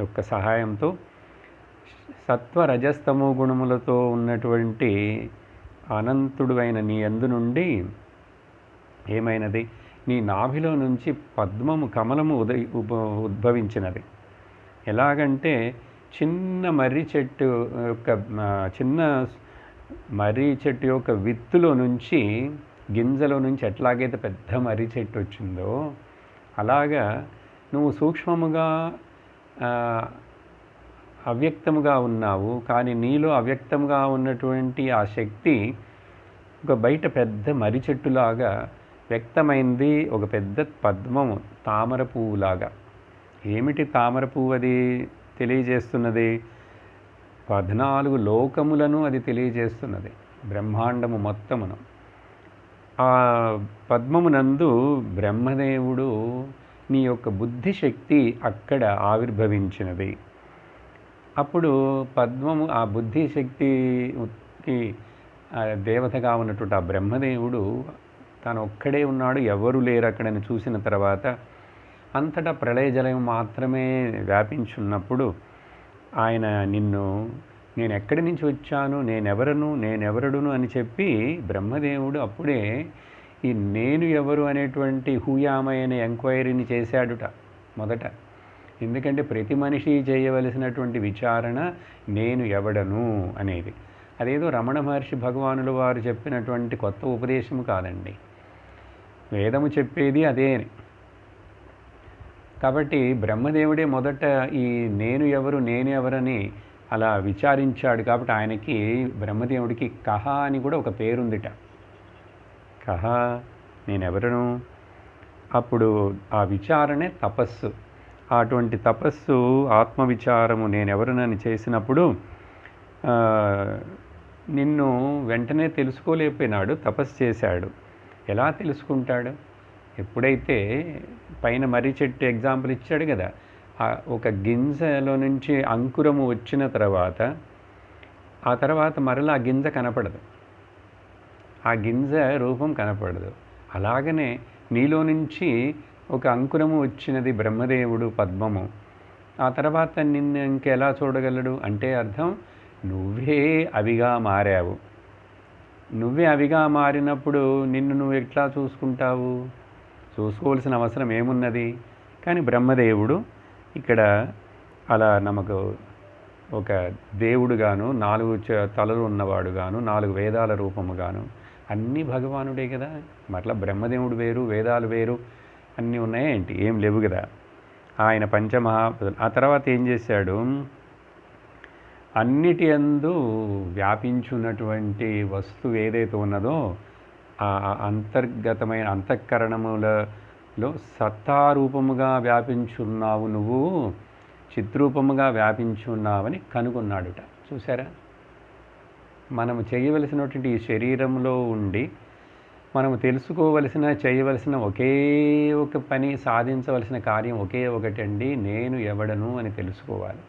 యొక్క సహాయంతో సత్వ రజస్తమో గుణములతో ఉన్నటువంటి అనంతుడు అయిన నీ యందు నుండి ఏమైనది, నీ నాభిలో నుంచి పద్మము కమలము ఉద్భవించినది. ఎలాగంటే చిన్న మర్రి చెట్టు యొక్క చిన్న మర్రి చెట్టు యొక్క విత్తులో నుంచి, గింజలో నుంచి ఎట్లాగైతే పెద్ద మర్రి చెట్టు వచ్చిందో అలాగా నువ్వు సూక్ష్మముగా అవ్యక్తముగా ఉన్నావు. కానీ నీలో అవ్యక్తంగా ఉన్నటువంటి ఆ శక్తి ఒక బయట పెద్ద మర్రి చెట్టులాగా వ్యక్తమైంది, ఒక పెద్ద పద్మము, తామర పువ్వులాగా. ఏమిటి తామర పువ్వు? అది తెలియజేస్తున్నది 14 లోకములను అది తెలియజేస్తున్నది, బ్రహ్మాండము మొత్తమును. ఆ పద్మమునందు బ్రహ్మదేవుడు నీ యొక్క బుద్ధిశక్తి అక్కడ ఆవిర్భవించినది. అప్పుడు పద్మము ఆ బుద్ధిశక్తికి దేవతగా ఉన్నటువంటి ఆ బ్రహ్మదేవుడు తాను ఒక్కడే ఉన్నాడు, ఎవరు లేరు అక్కడని చూసిన తర్వాత అంతటా ప్రళయ జలం మాత్రమే వ్యాపించున్నప్పుడు ఆయన నిన్ను, నేను ఎక్కడి నుంచి వచ్చాను, నేనెవరును అని చెప్పి బ్రహ్మదేవుడు అప్పుడే ఈ నేను ఎవరు అనేటువంటి హూయామై అనే ఎంక్వైరీని చేశాడుట మొదట. ఎందుకంటే ప్రతి మనిషి చేయవలసినటువంటి విచారణ నేను ఎవడను అనేది. అదేదో రమణ మహర్షి భగవానుల వారు చెప్పినటువంటి కొత్త ఉపదేశము కాదండి, వేదము చెప్పేది అదే. కాబట్టి బ్రహ్మదేవుడే మొదట ఈ నేను ఎవరని అలా విచారించాడు. కాబట్టి ఆయనకి, బ్రహ్మదేవుడికి కహ అని కూడా ఒక పేరుందిట. కహ, నేనెవరను. అప్పుడు ఆ విచారణే తపస్సు. అటువంటి తపస్సు, ఆత్మవిచారము, నేనెవరనని చేసినప్పుడు నిన్ను వెంటనే తెలుసుకోలేకపోయినాడు, తపస్సు చేశాడు. ఎలా తెలుసుకుంటాడు? ఎప్పుడైతే పైన మర్రి చెట్టు ఎగ్జాంపుల్ ఇచ్చాడు కదా, ఒక గింజలో నుంచి అంకురము వచ్చిన తర్వాత ఆ తర్వాత మరలా ఆ గింజ కనపడదు, ఆ గింజ రూపం కనపడదు. అలాగనే నీలో నుంచి ఒక అంకురము వచ్చినది బ్రహ్మదేవుడు, పద్మము. ఆ తర్వాత నిన్ను ఇంకెలా చూడగలడు అంటే అర్థం నువ్వే అవిగా మారావు. నువ్వే అవిగా మారినప్పుడు నిన్ను నువ్వు ఎట్లా చూసుకుంటావు? చూసుకోవాల్సిన అవసరం ఏమున్నది? కానీ బ్రహ్మదేవుడు ఇక్కడ అలా నమకు ఒక దేవుడుగాను, 4 తలలు ఉన్నవాడుగాను, 4 వేదాల రూపముగాను, అన్నీ భగవానుడే కదా. మరలా బ్రహ్మదేవుడు వేరు, వేదాలు వేరు అన్నీ ఉన్నాయా ఏంటి? ఏం లేవు కదా. ఆయన పంచమహాభూతాలు. ఆ తర్వాత ఏం చేశాడు? అన్నిటి యందు వ్యాపించున్నటువంటి వస్తువు ఏదైతే ఉన్నదో ఆ అంతర్గతమైన అంతఃకరణములలో సత్తారూపముగా వ్యాపించున్నావు, నువ్వు చిత్రూపముగా వ్యాపించున్నావని కనుగొన్నాడుట. చూసారా? మనము చేయవలసినటువంటి ఈ శరీరంలో ఉండి మనము తెలుసుకోవలసిన, చేయవలసిన ఒకే ఒక పని, సాధించవలసిన కార్యం ఒకే ఒకటండి, నేను ఎవడను అని తెలుసుకోవాలి.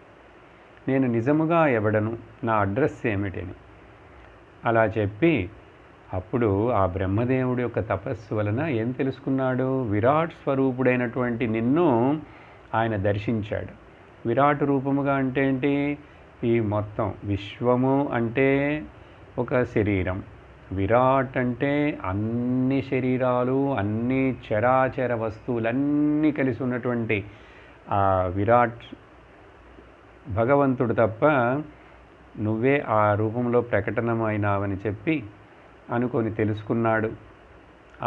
నేను నిజముగా ఎవడను, నా అడ్రస్ ఏమిటని అలా చెప్పి అప్పుడు ఆ బ్రహ్మదేవుడి యొక్క తపస్సు వలన ఏం తెలుసుకున్నాడు? విరాట్ స్వరూపుడైనటువంటి నిన్ను ఆయన దర్శించాడు. విరాట్ రూపముగా అంటే ఏంటి? ఈ మొత్తం విశ్వము అంటే ఒక శరీరం, విరాట్ అంటే అన్ని శరీరాలు, అన్ని చరాచర వస్తువులన్నీ కలిసి ఉన్నటువంటి ఆ విరాట్ భగవంతుడు తప్ప నువ్వే ఆ రూపంలో ప్రకటనమైనావని చెప్పి అనుకొని తెలుసుకున్నాడు.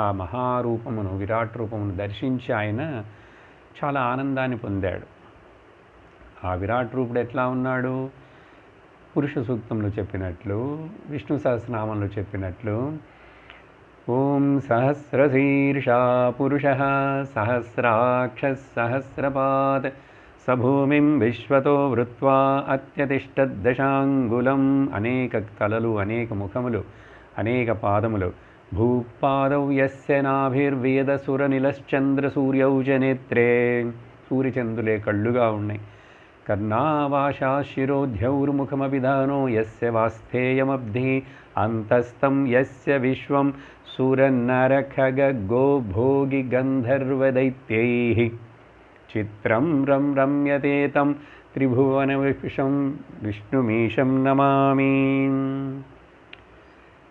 ఆ మహారూపమును, విరాట్ రూపమును దర్శించి ఆయన చాలా ఆనందాన్ని పొందాడు. ఆ విరాట్ రూపుడు ఎట్లా ఉన్నాడు? పురుష సూక్తంలో చెప్పినట్లు, విష్ణు సహస్రనామంలో చెప్పినట్లు, ఓం సహస్రశీర్షా పురుషః సహస్రాక్షః సహస్రపాత్ సభూమిం విశ్వతో వృత్వా అత్యతిష్టద్దశాంగులం. అనేక తలలు, అనేక ముఖములు, అనేక పాదములు. భూపాదౌ యస్య నాభిర్వేదసురనిలశ్చంద్ర సూర్యౌ చ నేత్రే. సూర్యచంద్రులే కళ్ళుగా ఉన్నాయి. కర్ణావాశా శిరోధ్యౌర్ముఖమభిధానో యస్య వాస్థేయమబ్ధి అంతస్థం యస్య విశ్వం సురన్నరఖగో భోగి గంధర్వదైత్యైః. చిత్రం రం రమ్యతే తం త్రిభువనవిషం విష్ణుమీశం నమామి.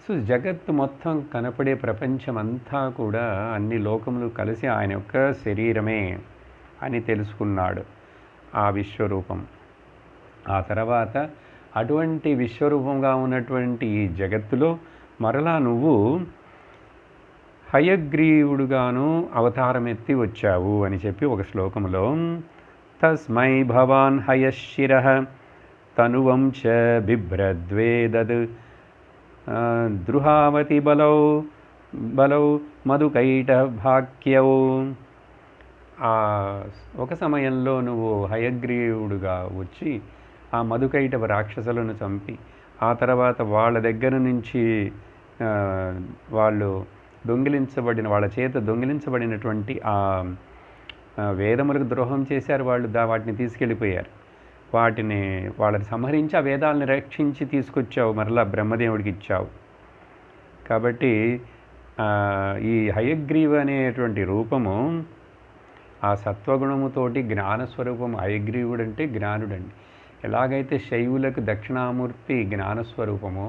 సో జగత్తు మొత్తం కనపడే ప్రపంచమంతా కూడా అన్ని లోకములు కలిసి ఆయన యొక్క శరీరమే అని తెలుసుకున్నాడు ఆ విశ్వరూపం. ఆ తర్వాత అటువంటి విశ్వరూపంగా ఉన్నటువంటి ఈ జగత్తులో మరలా నువ్వు హయగ్రీవుడుగాను అవతారమెత్తి వచ్చావు అని చెప్పి ఒక శ్లోకంలో తస్మై భవాన్ హయశిరః తనువం చ బిభ్రద్వేదద్ ద్రుహావతి బలౌ మధుకైటభాక్యౌ. ఒక సమయంలో నువ్వు హయగ్రీవుడుగా వచ్చి ఆ మధుకైటవ రాక్షసులను చంపి ఆ తర్వాత వాళ్ళ దగ్గర నుంచి వాళ్ళు వాళ్ళ చేత దొంగిలించబడినటువంటి ఆ వేదములకు ద్రోహం చేశారు. వాళ్ళు వాటిని తీసుకెళ్ళిపోయారు. వాళ్ళని సంహరించి ఆ వేదాలని రక్షించి తీసుకొచ్చావు, మరలా బ్రహ్మదేవుడికి ఇచ్చావు. కాబట్టి ఈ హయగ్రీవ అనేటువంటి రూపము ఆ సత్వగుణముతోటి జ్ఞానస్వరూపం. హయగ్రీవుడు అంటే జ్ఞానుడండి. ఎలాగైతే శైవులకు దక్షిణామూర్తి జ్ఞానస్వరూపమో,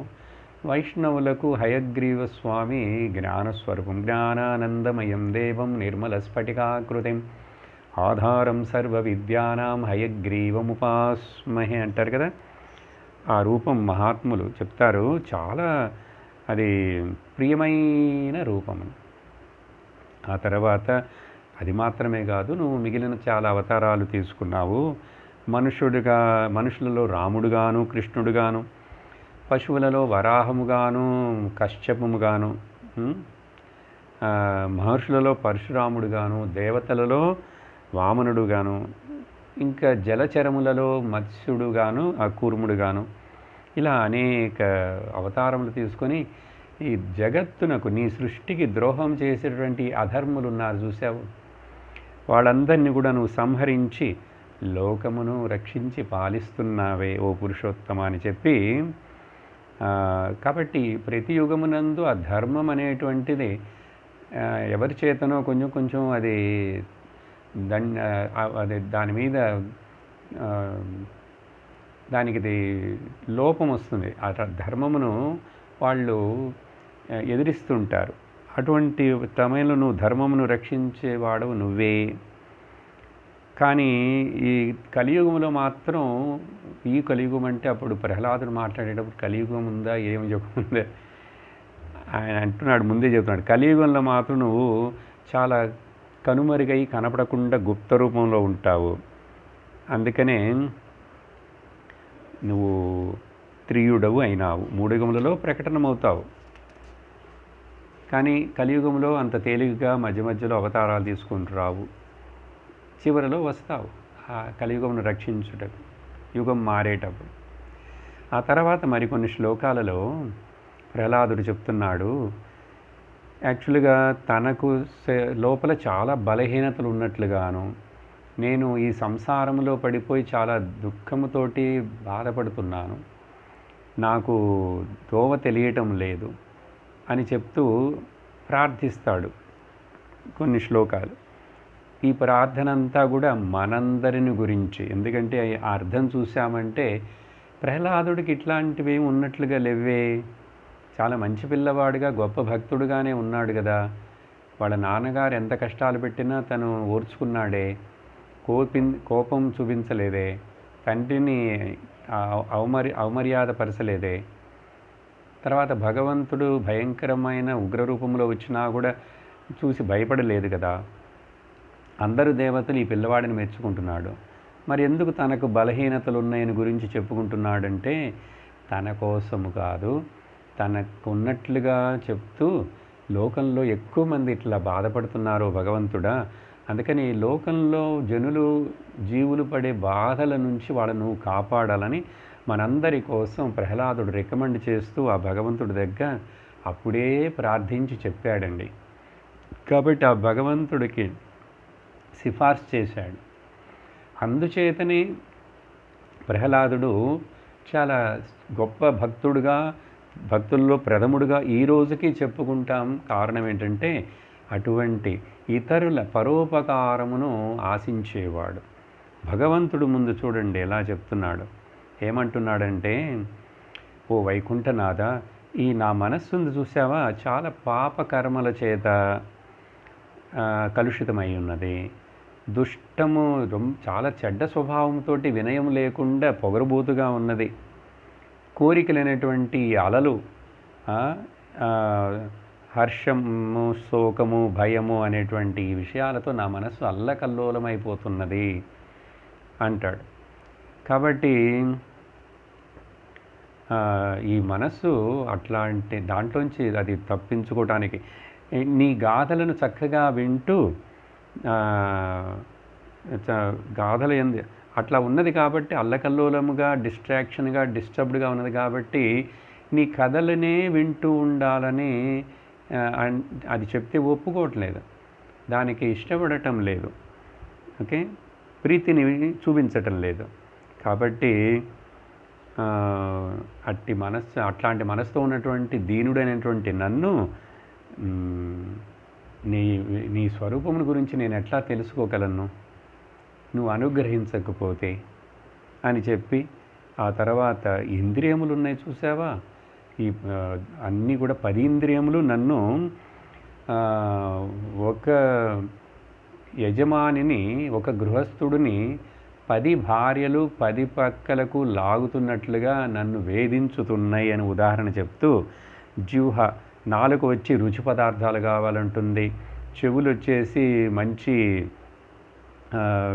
వైష్ణవులకు హయగ్రీవ స్వామి జ్ఞానస్వరూపం. జ్ఞానానందమయం దేవం నిర్మల స్ఫటికాకృతిం ఆధారం సర్వ విద్యానాం హయగ్రీవముపాస్మహే అంటారు కదా. ఆ రూపం మహాత్ములు చెప్తారు, చాలా అది ప్రియమైన రూపం. ఆ తర్వాత అది మాత్రమే కాదు, నువ్వు మిగిలిన చాలా అవతారాలు తీసుకున్నావు. మనుషులలో రాముడుగాను, కృష్ణుడుగాను, పశువులలో వరాహముగాను, కశ్యపముగాను, మహర్షులలో పరశురాముడుగాను, దేవతలలో వామనుడుగాను, ఇంకా జలచరములలో మత్స్యుడుగాను, కూర్ముడుగాను, ఇలా అనేక అవతారములు తీసుకొని ఈ జగత్తునకు, నీ సృష్టికి ద్రోహం చేసేటువంటి అధర్ములు ఉన్నారు చూసావు, వాళ్ళందరినీ కూడా నువ్వు సంహరించి లోకమును రక్షించి పాలిస్తున్నావే ఓ పురుషోత్తమ అని చెప్పి. కాబట్టి ప్రతి యుగమునందు ఆ ధర్మం అనేటువంటిది ఎవరి చేతనో కొంచెం కొంచెం అది దాని మీద దానికి లోపం వస్తుంది. ఆ ధర్మమును వాళ్ళు ఎదిరిస్తుంటారు. అటువంటి సమయంలో నువ్వు ధర్మమును రక్షించేవాడు నువ్వే. కానీ ఈ కలియుగంలో మాత్రం, ఈ కలియుగం అంటే అప్పుడు ప్రహ్లాదుడు మాట్లాడేటప్పుడు కలియుగం ఉందా, ఏం యుగం ఉందా ఆయన అంటున్నాడు, ముందే చెబుతున్నాడు. కలియుగంలో మాత్రం నువ్వు చాలా కనుమరుగై కనపడకుండా గుప్త రూపంలో ఉంటావు. అందుకనే నువ్వు త్రియుడవు అయినావు. మూడుగములలో ప్రకటనమవుతావు. కానీ కలియుగంలో అంత తేలికగా మధ్య మధ్యలో అవతారాలు తీసుకుంటూ రావు. చివరిలో వస్తావు ఆ కలియుగమును రక్షించుటకు, యుగం మారేటప్పుడు. ఆ తర్వాత మరికొన్ని శ్లోకాలలో ప్రహ్లాదుడు చెప్తున్నాడు, యాక్చువల్గా తనకు లోపల చాలా బలహీనతలు ఉన్నట్లుగాను, నేను ఈ సంసారంలో పడిపోయి చాలా దుఃఖముతోటి బాధపడుతున్నాను, నాకు దోవ తెలియటం లేదు అని చెప్తూ ప్రార్థిస్తాడు కొన్ని శ్లోకాలు. ఈ ప్రార్థన అంతా కూడా మనందరిని గురించి. ఎందుకంటే ఆ అర్థం చూసామంటే ప్రహ్లాదుడికి ఇట్లాంటివి ఉన్నట్లుగా లేవే. చాలా మంచి పిల్లవాడుగా గొప్ప భక్తుడుగానే ఉన్నాడు కదా. వాళ్ళ నాన్నగారు ఎంత కష్టాలు పెట్టినా తను ఓర్చుకున్నాడే, కోపం చూపించలేదే, తండ్రిని అవమర్యాద పరచలేదే. తర్వాత భగవంతుడు భయంకరమైన ఉగ్రరూపంలో వచ్చినా కూడా చూసి భయపడలేదు కదా. అందరు దేవతలు ఈ పిల్లవాడిని మెచ్చుకుంటున్నాడు. మరి ఎందుకు తనకు బలహీనతలు ఉన్నాయని గురించి చెప్పుకుంటున్నాడంటే తన కోసము కాదు, తనకు ఉన్నట్లుగా చెప్తూ లోకంలో ఎక్కువ మంది ఇట్లా బాధపడుతున్నారు భగవంతుడా, అందుకని లోకంలో జీవులు పడే బాధల నుంచి వాళ్ళను కాపాడాలని మనందరి కోసం ప్రహ్లాదుడు రికమెండ్ చేస్తూ ఆ భగవంతుడి దగ్గర అప్పుడే ప్రార్థించి చెప్పాడండి. కాబట్టి ఆ భగవంతుడికి సిఫార్సు చేశాడు. అందుచేతనే ప్రహ్లాదుడు చాలా గొప్ప భక్తుల్లో ప్రథముడుగా ఈ రోజుకి చెప్పుకుంటాం. కారణం ఏంటంటే అటువంటి ఇతరుల పరోపకారమును ఆశించేవాడు. భగవంతుడు ముందు చూడండి ఎలా చెప్తున్నాడు. ఏమంటున్నాడంటే, ఓ వైకుంఠనాథ, ఈ నా మనస్సుంది చూసావా, చాలా పాపకర్మల చేత కలుషితమై ఉన్నది. దుష్టము, చాలా చెడ్డ స్వభావంతో, వినయం లేకుండా పొగరుబోతుగా ఉన్నది. కోరికలైనటువంటి అలలు, హర్షము, శోకము, భయము అనేటువంటి ఈ విషయాలతో నా మనస్సు అల్లకల్లోలమైపోతున్నది అంటాడు. కాబట్టి ఈ మనస్సు అట్లాంటి దాంట్లోంచి అది తప్పించుకోవటానికి నీ గాథలను చక్కగా వింటూ గాథలు అట్లా ఉన్నది కాబట్టి, అల్లకల్లోలముగా, డిస్ట్రాక్షన్గా, డిస్టర్బ్డ్గా ఉన్నది కాబట్టి నీ కథలనే వింటూ ఉండాలని అది చెప్తే ఒప్పుకోవట్లేదు, దానికి ఇష్టపడటం లేదు, ఓకే, ప్రీతిని చూపించటం లేదు. కాబట్టి అట్లాంటి మనసుతో ఉన్నటువంటి దీనుడైనటువంటి నన్ను నీ స్వరూపమును గురించి నేను ఎట్లా తెలుసుకోగలను నువ్వు అనుగ్రహించకపోతే అని చెప్పి, ఆ తర్వాత ఇంద్రియములు ఉన్నాయి చూసావా, ఈ అన్నీ కూడా 10 ఇంద్రియములు నన్ను ఒక యజమానిని, ఒక గృహస్థుడిని 10 భార్యలు 10 పక్కలకు లాగుతున్నట్లుగా నన్ను వేధించుతున్నాయి అని ఉదాహరణ చెప్తూ, జిహ్వ, నాలుక వచ్చి రుచి పదార్థాలు కావాలంటుంది, చెవులు వచ్చేసి మంచి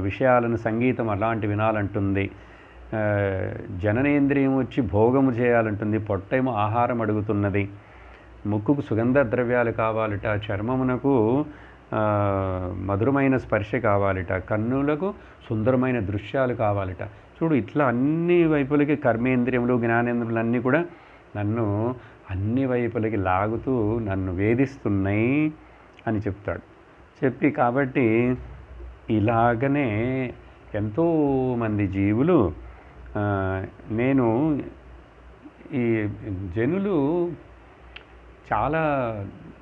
విషయాలను, సంగీతం అలాంటి వినాలంటుంది, జననేంద్రియం వచ్చి భోగము చేయాలంటుంది, పొట్టేమో ఆహారం అడుగుతున్నది, ముక్కుకు సుగంధ ద్రవ్యాలు కావాలట, చర్మమునకు మధురమైన స్పర్శ కావాలట, కన్నులకు సుందరమైన దృశ్యాలు కావాలట. చూడు, ఇట్లా అన్ని వైపులకి కర్మేంద్రియములు, జ్ఞానేంద్రియములు అన్నీ కూడా నన్ను అన్ని వైపులకి లాగుతూ నన్ను వేధిస్తున్నాయి అని చెప్తాడు. చెప్పి, కాబట్టి ఇలాగనే ఎంతోమంది జీవులు, నేను ఈ జనులు చాలా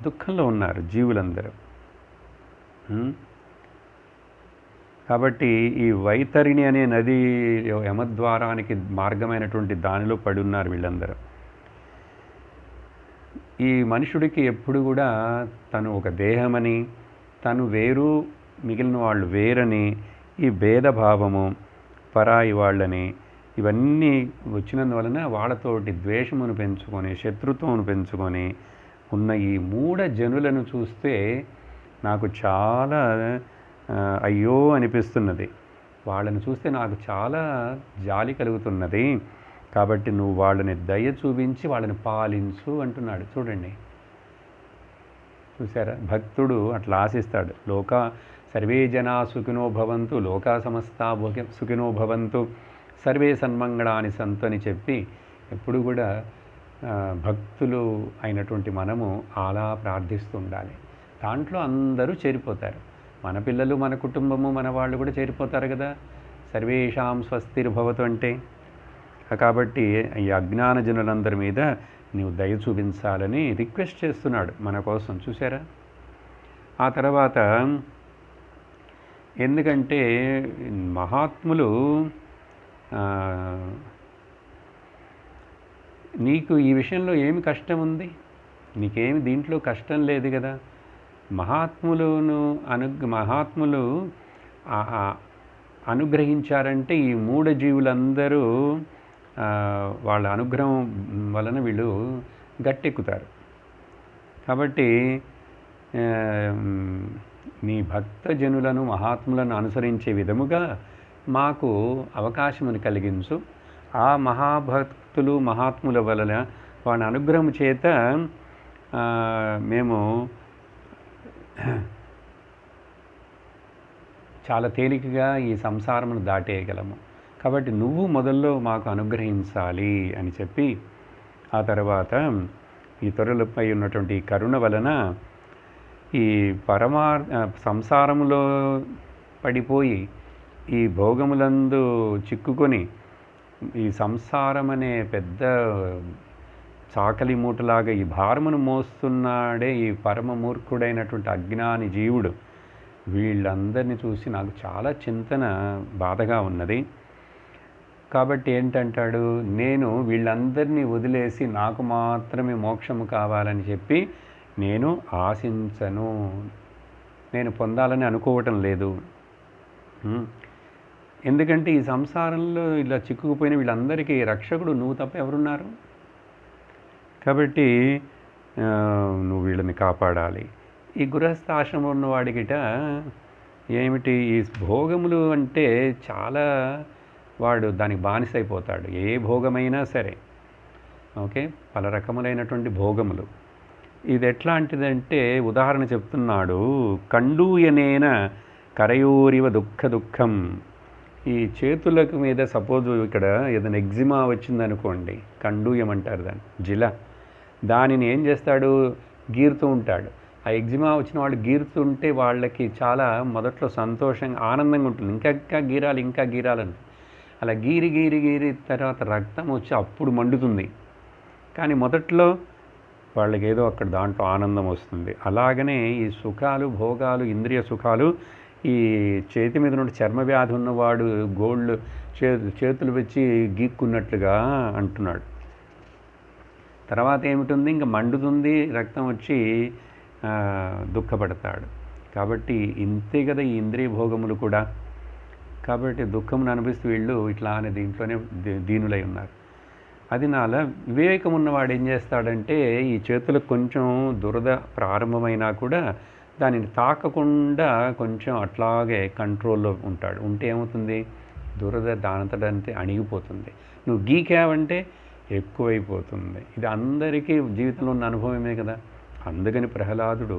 దుఃఖంలో ఉన్నారు జీవులందరూ. కాబట్టి ఈ వైతరిణి అనే నది యమద్వారానికి మార్గమైనటువంటి దానిలో పడి ఉన్నారు వీళ్ళందరూ. ఈ మనుషుడికి ఎప్పుడు కూడా తను ఒక దేహమని, తను వేరు, మిగిలిన వాళ్ళు వేరని, ఈ భేదభావము, పరాయి వాళ్ళని, ఇవన్నీ వచ్చినందువలన వాళ్ళతోటి ద్వేషమును పెంచుకొని, శత్రుత్వమును పెంచుకొని ఉన్న ఈ మూఢ జనులను చూస్తే నాకు చాలా అయ్యో అనిపిస్తున్నది. వాళ్ళని చూస్తే నాకు చాలా జాలి కలుగుతున్నది. కాబట్టి నువ్వు వాళ్ళని దయ చూపించి వాళ్ళని పాలించు అంటున్నాడు. చూడండి, చూసారా, భక్తుడు అట్లా ఆశిస్తాడు. సర్వే జనా సుఖినో భవంతు, లోకా సమస్తా సుఖినో భవంతు, సర్వే సన్మంగళాని సంతు అని చెప్పి ఎప్పుడు కూడా భక్తులు అయినటువంటి మనము అలా ప్రార్థిస్తూ ఉండాలి. దాంట్లో అందరూ చేరిపోతారు. మన పిల్లలు, మన కుటుంబము, మన వాళ్ళు కూడా చేరిపోతారు కదా. సర్వేషాం స్వస్తిర్భవతు అంటే. కాబట్టి ఈ అజ్ఞాన జనులందరి మీద నీవు దయ చూపించాలని రిక్వెస్ట్ చేస్తున్నాడు మన కోసం. చూసారా? ఆ తర్వాత ఎందుకంటే మహాత్ములు నీకు ఈ విషయంలో ఏమి కష్టం ఉంది? నీకేమి దీంట్లో కష్టం లేదు కదా. మహాత్ములు అనుగ్రహించారంటే ఈ మూఢ జీవులందరూ వాళ్ళ అనుగ్రహం వలన వీళ్ళు గట్టెక్కుతారు. కాబట్టి నీ భక్తజనులను, మహాత్ములను అనుసరించే విధముగా మాకు అవకాశమును కలిగించు. ఆ మహాభక్తులు, మహాత్ముల వలన వాళ్ళ అనుగ్రహం చేత మేము చాలా తేలికగా ఈ సంసారమును దాటేయగలము. కాబట్టి నువ్వు మొదల్లో మాకు అనుగ్రహించాలి అని చెప్పి, ఆ తర్వాత ఈ తొరలపై ఉన్నటువంటి కరుణ వలన ఈ సంసారములో పడిపోయి ఈ భోగములందు చిక్కుకొని ఈ సంసారం అనే పెద్ద చాకలి మూటలాగా ఈ భారమును మోస్తున్నాడే ఈ పరమ మూర్ఖుడైనటువంటి అజ్ఞాని జీవుడు. వీళ్ళందరినీ చూసి నాకు చాలా చింతన బాధగా ఉన్నది. కాబట్టి ఏంటంటాడు, నేను వీళ్ళందరినీ వదిలేసి నాకు మాత్రమే మోక్షము కావాలని చెప్పి నేను ఆశించను, నేను పొందాలని అనుకోవటం లేదు. ఎందుకంటే ఈ సంసారంలో ఇలా చిక్కుకుపోయిన వీళ్ళందరికీ రక్షకుడు నువ్వు తప్ప ఎవరున్నారు? కాబట్టి నువ్వు వీళ్ళని కాపాడాలి. ఈ గృహస్థ ఆశ్రమం ఉన్నవాడికిట ఏమిటి, ఈ భోగములు అంటే చాలా వాడు దానికి బానిసైపోతాడు. ఏ భోగమైనా సరే, ఓకే, పలు రకములైనటువంటి భోగములు. ఇది ఎట్లాంటిదంటే ఉదాహరణ చెప్తున్నాడు. కండూయనేన కరయోరివ దుఃఖం. ఈ చేతులకు మీద సపోజు ఇక్కడ ఏదైనా ఎగ్జిమా వచ్చిందనుకోండి, కండూయం అంటారు దాన్ని, జిల. దానిని ఏం చేస్తాడు, గీరుతూ ఉంటాడు. ఆ ఎగ్జిమా వచ్చిన వాళ్ళు గీరుతుంటే వాళ్ళకి చాలా మొదట్లో సంతోషంగా ఆనందంగా ఉంటుంది, ఇంకా గీరాలి ఇంకా గీరాలని. అలా గీరి తర్వాత రక్తం వచ్చి అప్పుడు మండుతుంది. కానీ మొదట్లో వాళ్ళకి ఏదో అక్కడ దాంట్లో ఆనందం వస్తుంది. అలాగనే ఈ సుఖాలు భోగాలు ఇంద్రియ సుఖాలు, ఈ చేతి మీద నుండి చర్మ వ్యాధి ఉన్నవాడు గోళ్ళు చేతులు వచ్చి గీక్కున్నట్లుగా అంటున్నాడు. తర్వాత ఏమిటుంది, ఇంకా మండుతుంది, రక్తం వచ్చి దుఃఖపడతాడు. కాబట్టి ఇంతే కదా ఈ ఇంద్రియ భోగములు కూడా. కాబట్టి దుఃఖమును అనిపిస్తూ వీళ్ళు ఇట్లా అనే దీంట్లోనే దీనులై ఉన్నారు. అది నాల వివేకం ఉన్నవాడు ఏం చేస్తాడంటే, ఈ చేతులకు కొంచెం దురద ప్రారంభమైనా కూడా దానిని తాకకుండా కొంచెం అట్లాగే కంట్రోల్లో ఉంటాడు. ఉంటే ఏమవుతుంది, దురద దానంతటంతే అణిగిపోతుంది. నువ్వు గీకావంటే ఎక్కువైపోతుంది. ఇది అందరికీ జీవితంలో ఉన్న అనుభవమే కదా. అందుకని ప్రహ్లాదుడు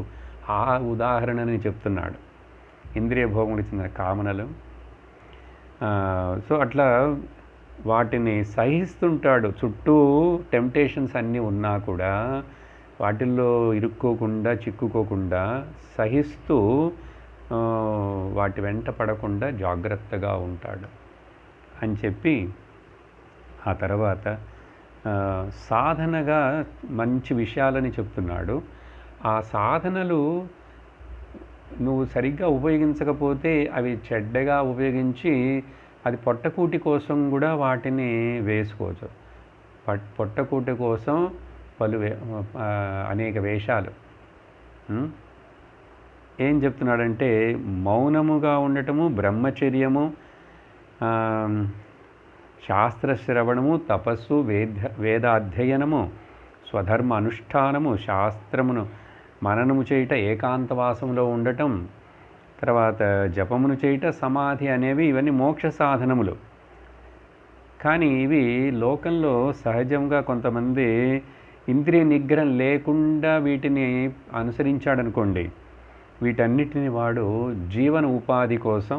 ఆ ఉదాహరణని చెప్తున్నాడు. ఇంద్రియ భోగములకు చెందిన కామనలు, సో అట్లా వాటిని సహిస్తుంటాడు. చుట్టూ టెంప్టేషన్స్ అన్నీ ఉన్నా కూడా వాటిల్లో ఇరుక్కోకుండా చిక్కుకోకుండా సహిస్తూ వాటి వెంట పడకుండా జాగ్రత్తగా ఉంటాడు అని చెప్పి, ఆ తర్వాత సాధనగా మంచి విషయాలని చెప్తున్నాడు. ఆ సాధనలు నువ్వు సరిగ్గా ఉపయోగించకపోతే అవి చెడ్డగా ఉపయోగించి అది పొట్టకూటి కోసం కూడా వాటిని వేసుకోవచ్చు. పొట్టకూటి కోసం అనేక వేషాలు. ఏం చెప్తున్నాడంటే, మౌనముగా ఉండటము, బ్రహ్మచర్యము, శాస్త్రశ్రవణము, తపస్సు, వేదాధ్యయనము, స్వధర్మ అనుష్ఠానము, శాస్త్రమును మననము చేయుట, ఏకాంతవాసంలో ఉండటం, తర్వాత జపమును చేయుట, సమాధి అనేవి ఇవన్నీ మోక్ష సాధనములు. కానీ ఇవి లోకంలో సహజంగా కొంతమంది ఇంద్రియ నిగ్రహం లేకుండా వీటిని అనుసరించాడనుకోండి, వీటన్నిటిని వాడు జీవన ఉపాధి కోసం,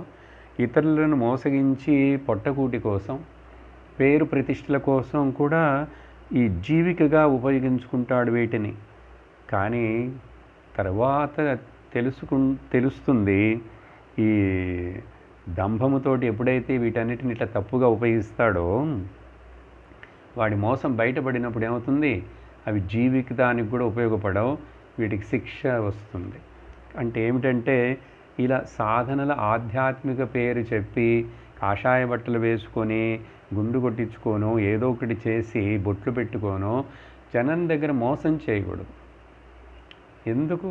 ఇతరులను మోసగించి పొట్టకూటి కోసం, పేరు ప్రతిష్టల కోసం కూడా ఈ జీవికగా ఉపయోగించుకుంటాడు వీటిని. కానీ తర్వాత తెలుస్తుంది, ఈ దంభముతోటి ఎప్పుడైతే వీటన్నిటిని ఇట్లా తప్పుగా ఉపయోగిస్తాడో వాడి మోసం బయటపడినప్పుడు ఏమవుతుంది, అవి జీవితానికి కూడా ఉపయోగపడవు, వీటికి శిక్ష వస్తుంది. అంటే ఏమిటంటే, ఇలా సాధనల ఆధ్యాత్మిక పేరు చెప్పి కాషాయ బట్టలు వేసుకొని గుండు కొట్టించుకోను ఏదో ఒకటి చేసి బొట్లు పెట్టుకోను జనం దగ్గర మోసం చేయకూడదు. ఎందుకు,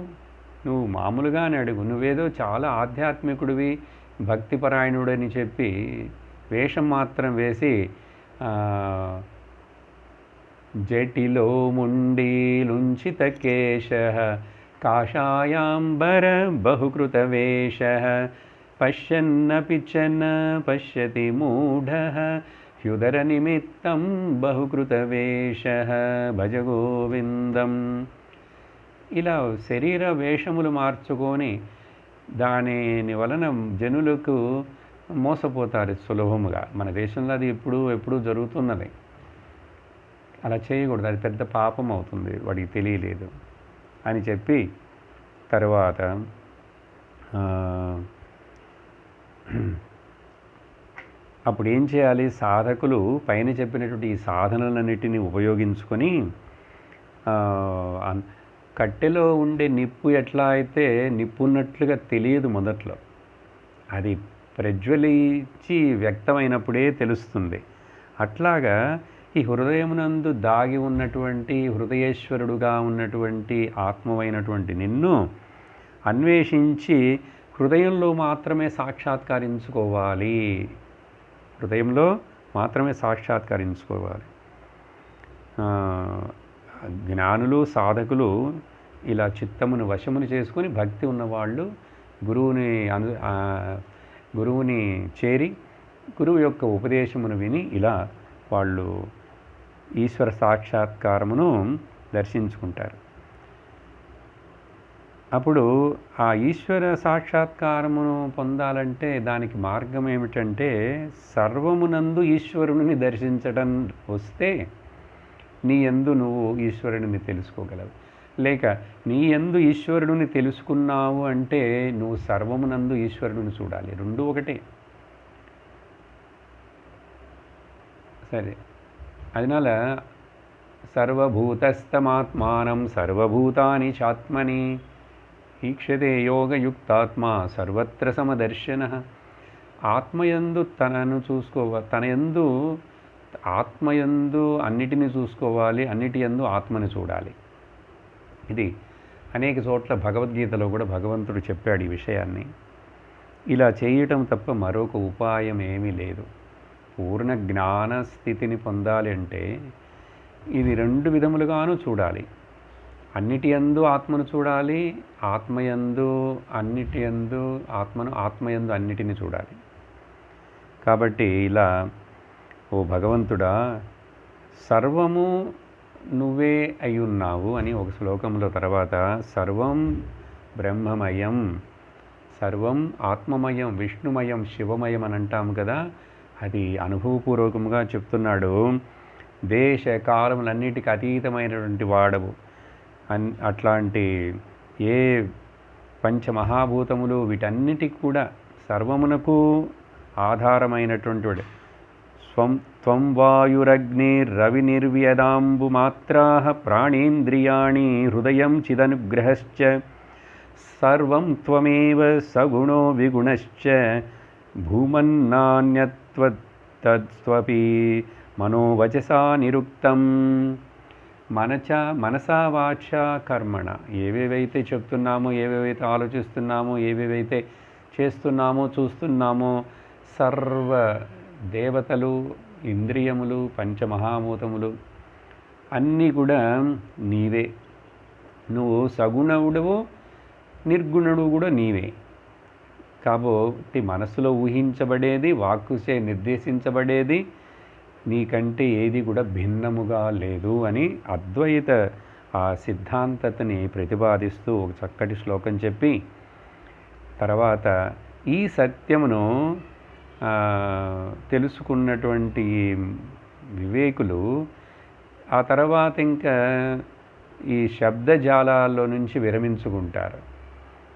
నువ్వు మామూలుగానే అడుగు, నువ్వేదో చాలా ఆధ్యాత్మికుడివి భక్తిపరాయణుడని చెప్పి వేషం మాత్రం వేసి జటిలో ముండీలుంచిత కేశ కాషాయాంబర బహుకృత వేష పశ్యన్నపి చ న పశ్యతి మూఢ హ్యుదర నిమిత్తం బహుకృత వేష భజ గోవిందం. ఇలా శరీర వేషములు మార్చుకొని దాని వలన జనులకు మోసపోతారు సులభముగా. మన దేశంలో అది ఎప్పుడూ జరుగుతున్నది. అలా చేయకూడదు, అది పెద్ద పాపం అవుతుంది, వాడికి తెలియలేదు అని చెప్పి తర్వాత అప్పుడు ఏం చేయాలి, సాధకులు పైన చెప్పినటువంటి ఈ సాధనలన్నిటినీ ఉపయోగించుకొని కట్టెలో ఉండే నిప్పు ఎట్లా అయితే నిప్పున్నట్లుగా తెలియదు మొదట్లో, అది ప్రజ్వలించి వ్యక్తమైనప్పుడే తెలుస్తుంది. అట్లాగా ఈ హృదయమునందు దాగి ఉన్నటువంటి హృదయేశ్వరుడుగా ఉన్నటువంటి ఆత్మమైనటువంటి నిన్ను అన్వేషించి హృదయంలో మాత్రమే సాక్షాత్కరించుకోవాలి. హృదయంలో మాత్రమే సాక్షాత్కరించుకోవాలి. జ్ఞానులు సాధకులు ఇలా చిత్తమును వశమును చేసుకొని భక్తి ఉన్నవాళ్ళు గురువుని చేరి గురువు యొక్క ఉపదేశమును విని ఇలా వాళ్ళు ఈశ్వర సాక్షాత్కారమును దర్శించుకుంటారు. అప్పుడు ఆ ఈశ్వర సాక్షాత్కారమును పొందాలంటే దానికి మార్గం ఏమిటంటే సర్వమునందు ఈశ్వరుని దర్శించడం వస్తే నీ యందు నువ్వు ఈశ్వరుని తెలుసుకోగలవు. లేక నీ యందు ఈశ్వరుడిని తెలుసుకున్నావు అంటే నువ్వు సర్వమునందు ఈశ్వరుడిని చూడాలి. రెండు ఒకటే. సరే, అదనాల సర్వభూతస్థమాత్మానం సర్వభూతాని చాత్మని ఈక్షతే యోగయుక్తాత్మ సర్వత్ర సమదర్శన. ఆత్మయందు తనను తనయందు ఆత్మయందు అన్నిటిని చూసుకోవాలి, అన్నిటి యందు ఆత్మని చూడాలి. ఇది అనేక చోట్ల భగవద్గీతలో కూడా భగవంతుడు చెప్పాడు ఈ విషయాన్ని. ఇలా చేయటం తప్ప మరొక ఉపాయం ఏమీ లేదు. పూర్ణ జ్ఞాన స్థితిని పొందాలి అంటే ఇది రెండు విధములుగాను చూడాలి. అన్నిటి యందు ఆత్మను చూడాలి, ఆత్మయందు అన్నిటి యందు ఆత్మయందు అన్నిటిని చూడాలి. కాబట్టి ఇలా ఓ భగవంతుడా, సర్వము నువ్వే అయ్యున్నావు అని ఒక శ్లోకంలో, తర్వాత సర్వం బ్రహ్మమయం, సర్వం ఆత్మమయం, విష్ణుమయం, శివమయం అని అంటాము కదా, అది అనుభవపూర్వకంగా చెప్తున్నాడు. దేశ కాలములన్నిటికీ అతీతమైనటువంటి వాడవు. అట్లాంటి ఏ పంచమహాభూతములు వీటన్నిటికి కూడా సర్వమునకు ఆధారమైనటువంటి వాడు. త్వం వాయురగ్నిరవినిర్వ్యదాంబుమాత్రా ప్రాణేంద్రియాణి హృదయం చిదనుగ్రహశ్చ సర్వం త్వమేవ సగుణో విగుణశ్చ భూమన్నాన్యత్వత్వపి మనోవచసా నిరుక్తం. మనసా వాచ కర్మణ, ఏవేవైతే చెప్తున్నామో, ఏవేవైతే ఆలోచిస్తున్నామో, ఏవేవైతే చేస్తున్నామో చూస్తున్నామో, సర్వ దేవతలు, ఇంద్రియములు, పంచమహాభూతములు అన్నీ కూడా నీవే. నువ్వు సగుణుడవు, నిర్గుణుడు కూడా నీవే. కాబట్టి మనసులో ఊహించబడేది, వాక్కుచే నిర్దేశించబడేది నీకంటే ఏది కూడా భిన్నముగా లేదు అని అద్వైత ఆ సిద్ధాంతతని ప్రతిపాదిస్తూ ఒక చక్కటి శ్లోకం చెప్పి, తర్వాత ఈ సత్యమును తెలుసుకున్నటువంటి వివేకులు ఆ తర్వాత ఇంకా ఈ శబ్దజాలాల్లో నుంచి విరమించుకుంటారు.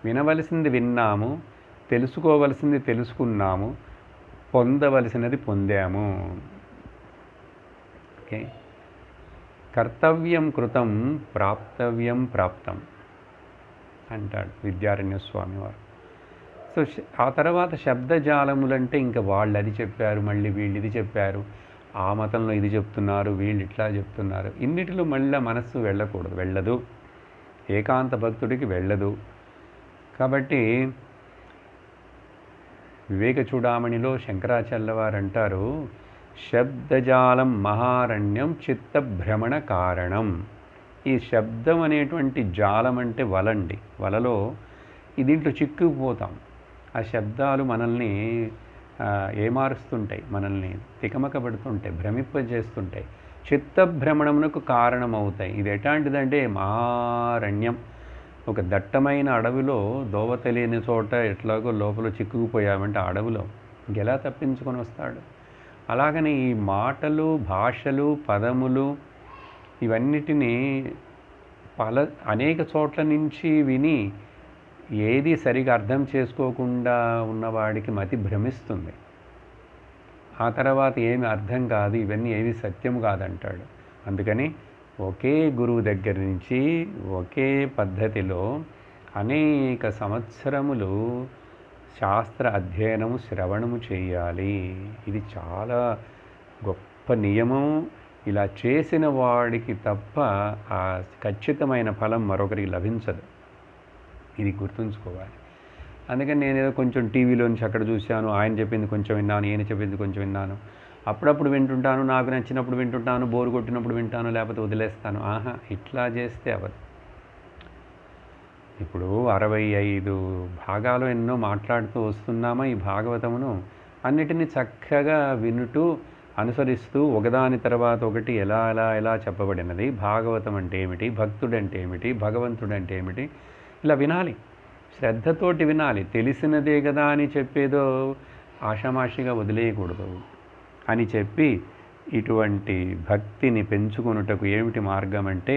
వినవలసింది విన్నాము, తెలుసుకోవలసింది తెలుసుకున్నాము, పొందవలసినది పొందాము. ఓకే, కర్తవ్యం కృతం ప్రాప్తవ్యం ప్రాప్తం అంటాడు విద్యారణ్య స్వామి వారు. సో ఆ తర్వాత శబ్దజాలములంటే ఇంకా వాళ్ళు అది చెప్పారు, మళ్ళీ వీళ్ళు ఇది చెప్పారు, ఆ మతంలో ఇది చెప్తున్నారు, వీళ్ళు ఇట్లా చెప్తున్నారు, ఇన్నిటిలో మళ్ళీ మనస్సు వెళ్ళదు, ఏకాంత భక్తుడికి వెళ్ళదు. కాబట్టి వివేక చూడామణిలో శంకరాచార్యుల వారు అంటారు, శబ్దజాలం మహారణ్యం చిత్తభ్రమణ కారణం. ఈ శబ్దం అనేటువంటి జాలం అంటే వలండి, వలలో దీంట్లో చిక్కుకుపోతాం. ఆ శబ్దాలు మనల్ని ఏమారుస్తుంటాయి, మనల్ని తికమక పెడుతుంటాయి, భ్రమింపజేస్తుంటాయి, చిత్తభ్రమణమునకు కారణమవుతాయి. ఇది ఎట్లాంటిదంటే మహారణ్యం, ఒక దట్టమైన అడవిలో దోవ తెలియని చోట ఎట్లాగో లోపల చిక్కుకుపోయామంటే ఆ అడవిలో ఇంకెలా తప్పించుకొని వస్తాడు. అలాగని ఈ మాటలు, భాషలు, పదములు ఇవన్నిటినీ అనేక చోట్ల నుంచి విని ఏది సరిగా అర్థం చేసుకోకుండా ఉన్నవాడికి మతి భ్రమిస్తుంది. ఆ తర్వాత ఏమి అర్థం కాదు, ఇవన్నీ ఏవి సత్యం కాదంటాడు. అందుకని ఒకే గురువు దగ్గర నుంచి ఒకే పద్ధతిలో అనేక సంవత్సరములు శాస్త్ర అధ్యయనము శ్రవణము చేయాలి. ఇది చాలా గొప్ప నియమం. ఇలా చేసిన వాడికి తప్ప ఆ ఖచ్చితమైన ఫలం మరొకరికి లభించదు. ఇది గుర్తుంచుకోవాలి. అందుకని నేనేదో కొంచెం టీవీలో నుంచి అక్కడ చూశాను, ఆయన చెప్పింది కొంచెం విన్నాను, ఈయన చెప్పింది కొంచెం విన్నాను, అప్పుడప్పుడు వింటుంటాను, నాకు నచ్చినప్పుడు వింటుంటాను, బోరు కొట్టినప్పుడు వింటాను, లేకపోతే వదిలేస్తాను. ఇట్లా చేస్తే అవ్వదు. ఇప్పుడు 65 భాగాలు ఎన్నో మాట్లాడుతూ వస్తున్నామా ఈ భాగవతమును. అన్నిటినీ చక్కగా వినుటూ అనుసరిస్తూ ఒకదాని తర్వాత ఒకటి ఎలా ఎలా ఎలా చెప్పబడినది, భాగవతం అంటే ఏమిటి, భక్తుడంటే ఏమిటి, భగవంతుడంటే ఏమిటి, ఇలా వినాలి. శ్రద్ధతోటి వినాలి. తెలిసినదే కదా అని చెప్పేదో ఆషామాషిగా వదిలేయకూడదు అని చెప్పి, ఇటువంటి భక్తిని పెంచుకొనుటకు ఏమిటి మార్గం అంటే,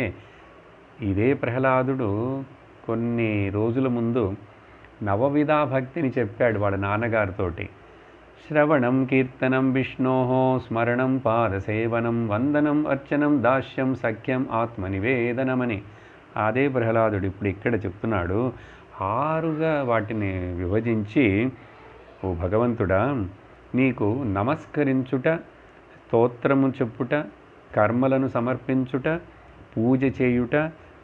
ఇదే ప్రహ్లాదుడు కొన్ని రోజుల ముందు నవవిధా భక్తిని చెప్పాడు వాళ్ళ నాన్నగారితోటి. శ్రవణం కీర్తనం విష్ణోహో స్మరణం పాదసేవనం వందనం అర్చనం దాస్యం సఖ్యం ఆత్మనివేదనమని. అదే ప్రహ్లాదుడు ఇప్పుడు ఇక్కడ చెప్తున్నాడు. 6గా వాటిని విభజించి, ఓ భగవంతుడా, నీకు నమస్కరించుట, స్తోత్రము చెప్పుట, కర్మలను సమర్పించుట, పూజ చేయుట,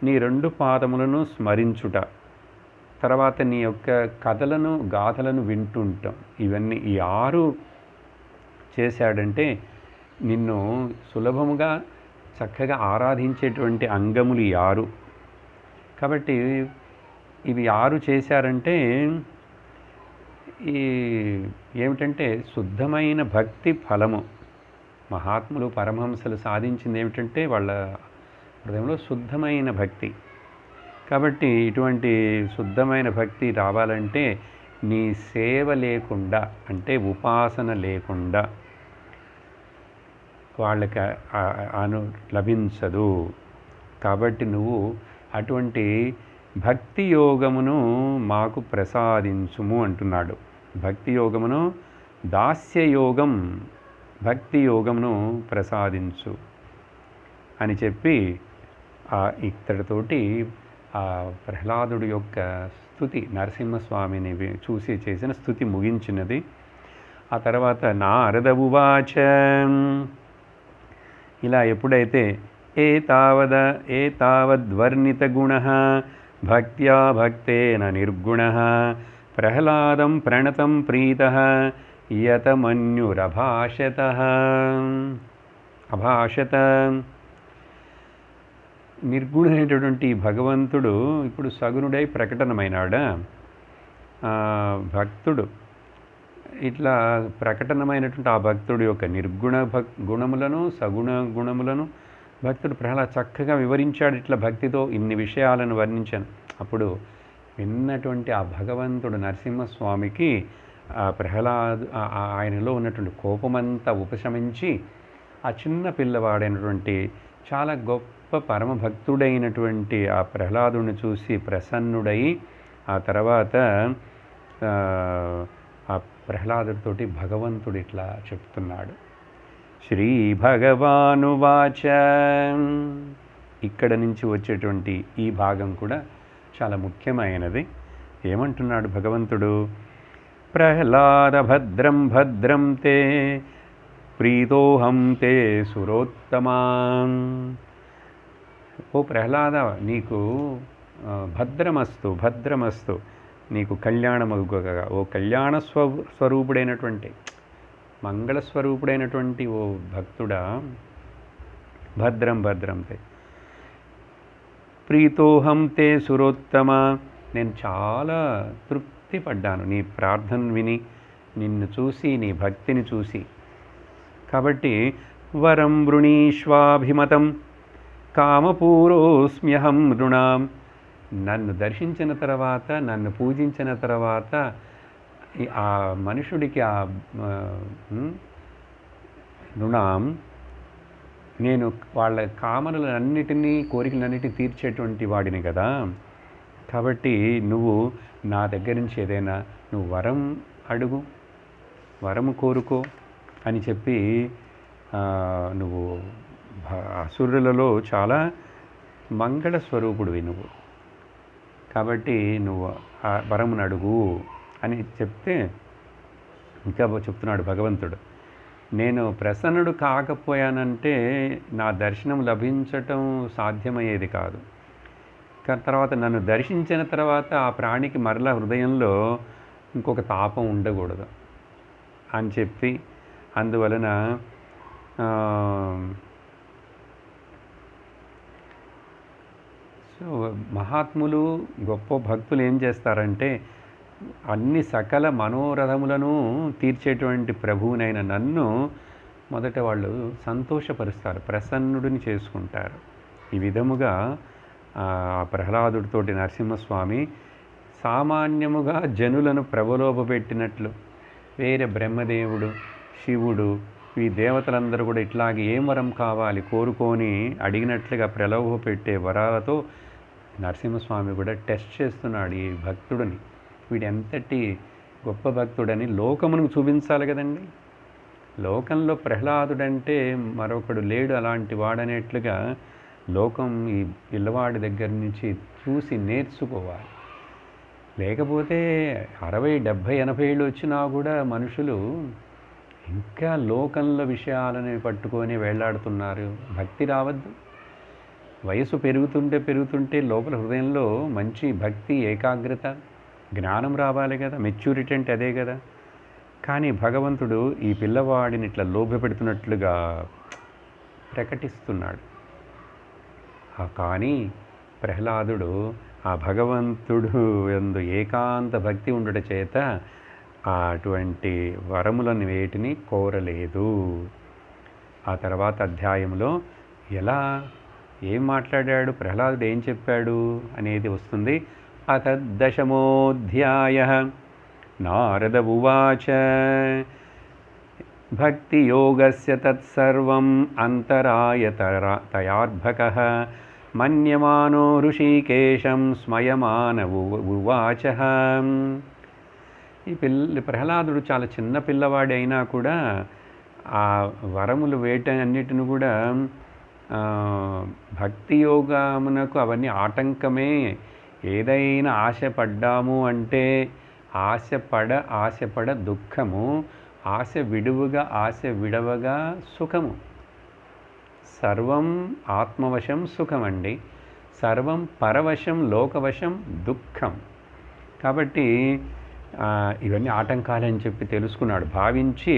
నీ 2 పాదములను స్మరించుట, తర్వాత నీ యొక్క కథలను గాథలను వింటుంటాం. ఇవన్నీ ఈ 6 చేశాడంటే నిన్ను సులభముగా చక్కగా ఆరాధించేటువంటి అంగములు ఈ 6. కాబట్టి ఇవి 6 చేశారంటే ఈ ఏమిటంటే శుద్ధమైన భక్తి ఫలము. మహాత్ములు పరమహంసలు సాధించింది ఏమిటంటే వాళ్ళ హృదయంలో శుద్ధమైన భక్తి. కాబట్టి ఇటువంటి శుద్ధమైన భక్తి రావాలంటే నీ సేవ లేకుండా, అంటే ఉపాసన లేకుండా వాళ్ళకి లభించదు. కాబట్టి నువ్వు అటువంటి భక్తి యోగమును మాకు ప్రసాదించుము అంటున్నాడు. భక్తి యోగమును, దాస్యయోగం, భక్తి యోగమును ప్రసాదించు అని చెప్పి ఇక్కడితోటి ఆ ప్రహ్లాదుడి యొక్క స్తుతి, నరసింహస్వామిని చూసి చేసిన స్తుతి ముగించినది. ఆ తర్వాత నారద ఉవాచ, ఇలా ఎప్పుడైతే ఏతావద్వర్ణిత గుణ భక్త్యా భక్తేన నిర్గుణ ప్రహ్లాదం ప్రణతం ప్రీతః యతమన్యురభాషత నిర్గుణమైనటువంటి భగవంతుడు ఇప్పుడు సగుణుడై ప్రకటనమైనాడా. భక్తుడు ఇట్లా ప్రకటనమైనటువంటి ఆ భక్తుడి యొక్క నిర్గుణ గుణములను, సగుణ గుణములను భక్తుడు ప్రహ్లాద్ చక్కగా వివరించాడు. ఇట్లా భక్తితో ఇన్ని విషయాలను వర్ణించాను. అప్పుడు విన్నటువంటి ఆ భగవంతుడు నరసింహస్వామికి ఆయనలో ఉన్నటువంటి కోపమంతా ఉపశమించి ఆ చిన్న పిల్లవాడైనటువంటి చాలా గొప్ప పరమభక్తుడైనటువంటి ఆ ప్రహ్లాదుని చూసి ప్రసన్నుడై ఆ తర్వాత ఆ ప్రహ్లాదుడితోటి భగవంతుడు ఇట్లా చెప్తున్నాడు. శ్రీ భగవానువాచ. ఇక్కడ నుంచి వచ్చేటువంటి ఈ భాగం కూడా చాలా ముఖ్యమైనది. ఏమంటున్నాడు భగవంతుడు? ప్రహ్లాద భద్రం భద్రం తే ప్రీతోహం తే సురోత్తమా. ఓ ప్రహ్లాద, నీకు భద్రమస్తు భద్రమస్తు, నీకు కళ్యాణమగుగా. ఓ కళ్యాణ స్వరూపుడైనటువంటి, మంగళస్వరూపుడైనటువంటి ఓ భక్తుడా, భద్రం భద్రం తే ప్రీతోహం తే సురోత్తమ. నేను చాలా తృప్తి పడ్డాను నీ ప్రార్థన విని, నిన్ను చూసి, నీ భక్తిని చూసి. కాబట్టి వరం వృణీష్వాభిమతం కామపూరోస్మ్యహం నృణాం. నన్ను దర్శించిన తర్వాత, నన్ను పూజించిన తర్వాత ఆ మనుషుడికి ఆ నృణాం, నేను వాళ్ళ కామనలన్నిటినీ, కోరికలన్నిటినీ తీర్చేటువంటి వాడిని కదా. కాబట్టి నువ్వు నా దగ్గర నుంచి ఏదైనా నువ్వు వరం అడుగు, వరము కోరుకో అని చెప్పి నువ్వు అసురులలో చాలా మంగళ స్వరూపుడివి నువ్వు, కాబట్టి నువ్వు ఆ వరమును అడుగు అని చెప్తే ఇంకా చెప్తున్నాడు భగవంతుడు, నేను ప్రసన్నుడు కాకపోయానంటే నా దర్శనం లభించటం సాధ్యమయ్యేది కాదు. తర్వాత నన్ను దర్శించిన తర్వాత ఆ ప్రాణికి మరలా హృదయంలో ఇంకొక తాపం ఉండకూడదు అని చెప్పి, అందువలన సో మహాత్ములు గొప్ప భక్తులు ఏం చేస్తారంటే అన్ని సకల మనోరథములను తీర్చేటువంటి ప్రభువునైన నన్ను మొదట వాళ్ళు సంతోషపరుస్తారు, ప్రసన్నుడిని చేసుకుంటారు. ఈ విధముగా ప్రహ్లాదుడితోటి నరసింహస్వామి సామాన్యముగా జనులను ప్రబలోభపెట్టినట్లు, వేరే బ్రహ్మదేవుడు, శివుడు, ఈ దేవతలందరూ కూడా ఇట్లాగే ఏం వరం కావాలి కోరుకొని అడిగినట్లుగా ప్రలోభపెట్టే వరాలతో నరసింహస్వామి కూడా టెస్ట్ చేస్తున్నాడు ఈ భక్తుడిని. వీడు ఎంతటి గొప్ప భక్తుడని లోకమును చూపించాలి కదండి. లోకంలో ప్రహ్లాదుడంటే మరొకడు లేడు అలాంటి వాడనేట్లుగా లోకం ఈ పిల్లవాడి దగ్గర నుంచి చూసి నేర్చుకోవాలి. లేకపోతే 60, 70, 80 ఏళ్ళు వచ్చినా కూడా మనుషులు ఇంకా లోకంలో విషయాలని పట్టుకొని వేళ్లాడుతున్నారు. భక్తి రావద్దు. వయసు పెరుగుతుంటే లోపల హృదయంలో మంచి భక్తి, ఏకాగ్రత, జ్ఞానం రావాలి కదా. మెచ్యూరిటీ అంటే అదే కదా. కానీ భగవంతుడు ఈ పిల్లవాడిని ఇట్లా లోభపెడుతున్నట్లుగా ప్రకటిస్తున్నాడు. కానీ ప్రహ్లాదుడు ఆ భగవంతుడు యందు ఏకాంత భక్తి ఉండుట చేత అటువంటి వరములను వేటిని కోరలేదు. ఆ తర్వాత అధ్యాయంలో ఎలా ఏం మాట్లాడాడు, ప్రహ్లాదుడు ఏం చెప్పాడు అనేది వస్తుంది. అథ దశమోధ్యాయః నారద ఉవాచ భక్తియోగస్య తత్సర్వం అంతరాయతయార్భకః మన్యమానో ఋషికేశం స్మయమాన ఉవాచః. ఈ ప్రహ్లాదుడు చాలా చిన్న పిల్లవాడి అయినా కూడా ఆ వరములు వేటన్నిటిని కూడా భక్తి యోగమునకు అవన్నీ ఆటంకమే. ఏదైనా ఆశపడ్డాము అంటే ఆశపడ దుఃఖము, ఆశ విడవగా సుఖము. సర్వం ఆత్మవశం సుఖమండి, సర్వం పరవశం లోకవశం దుఃఖం. కాబట్టి ఇవన్నీ ఆటంకాలని చెప్పి తెలుసుకున్నాడు, భావించి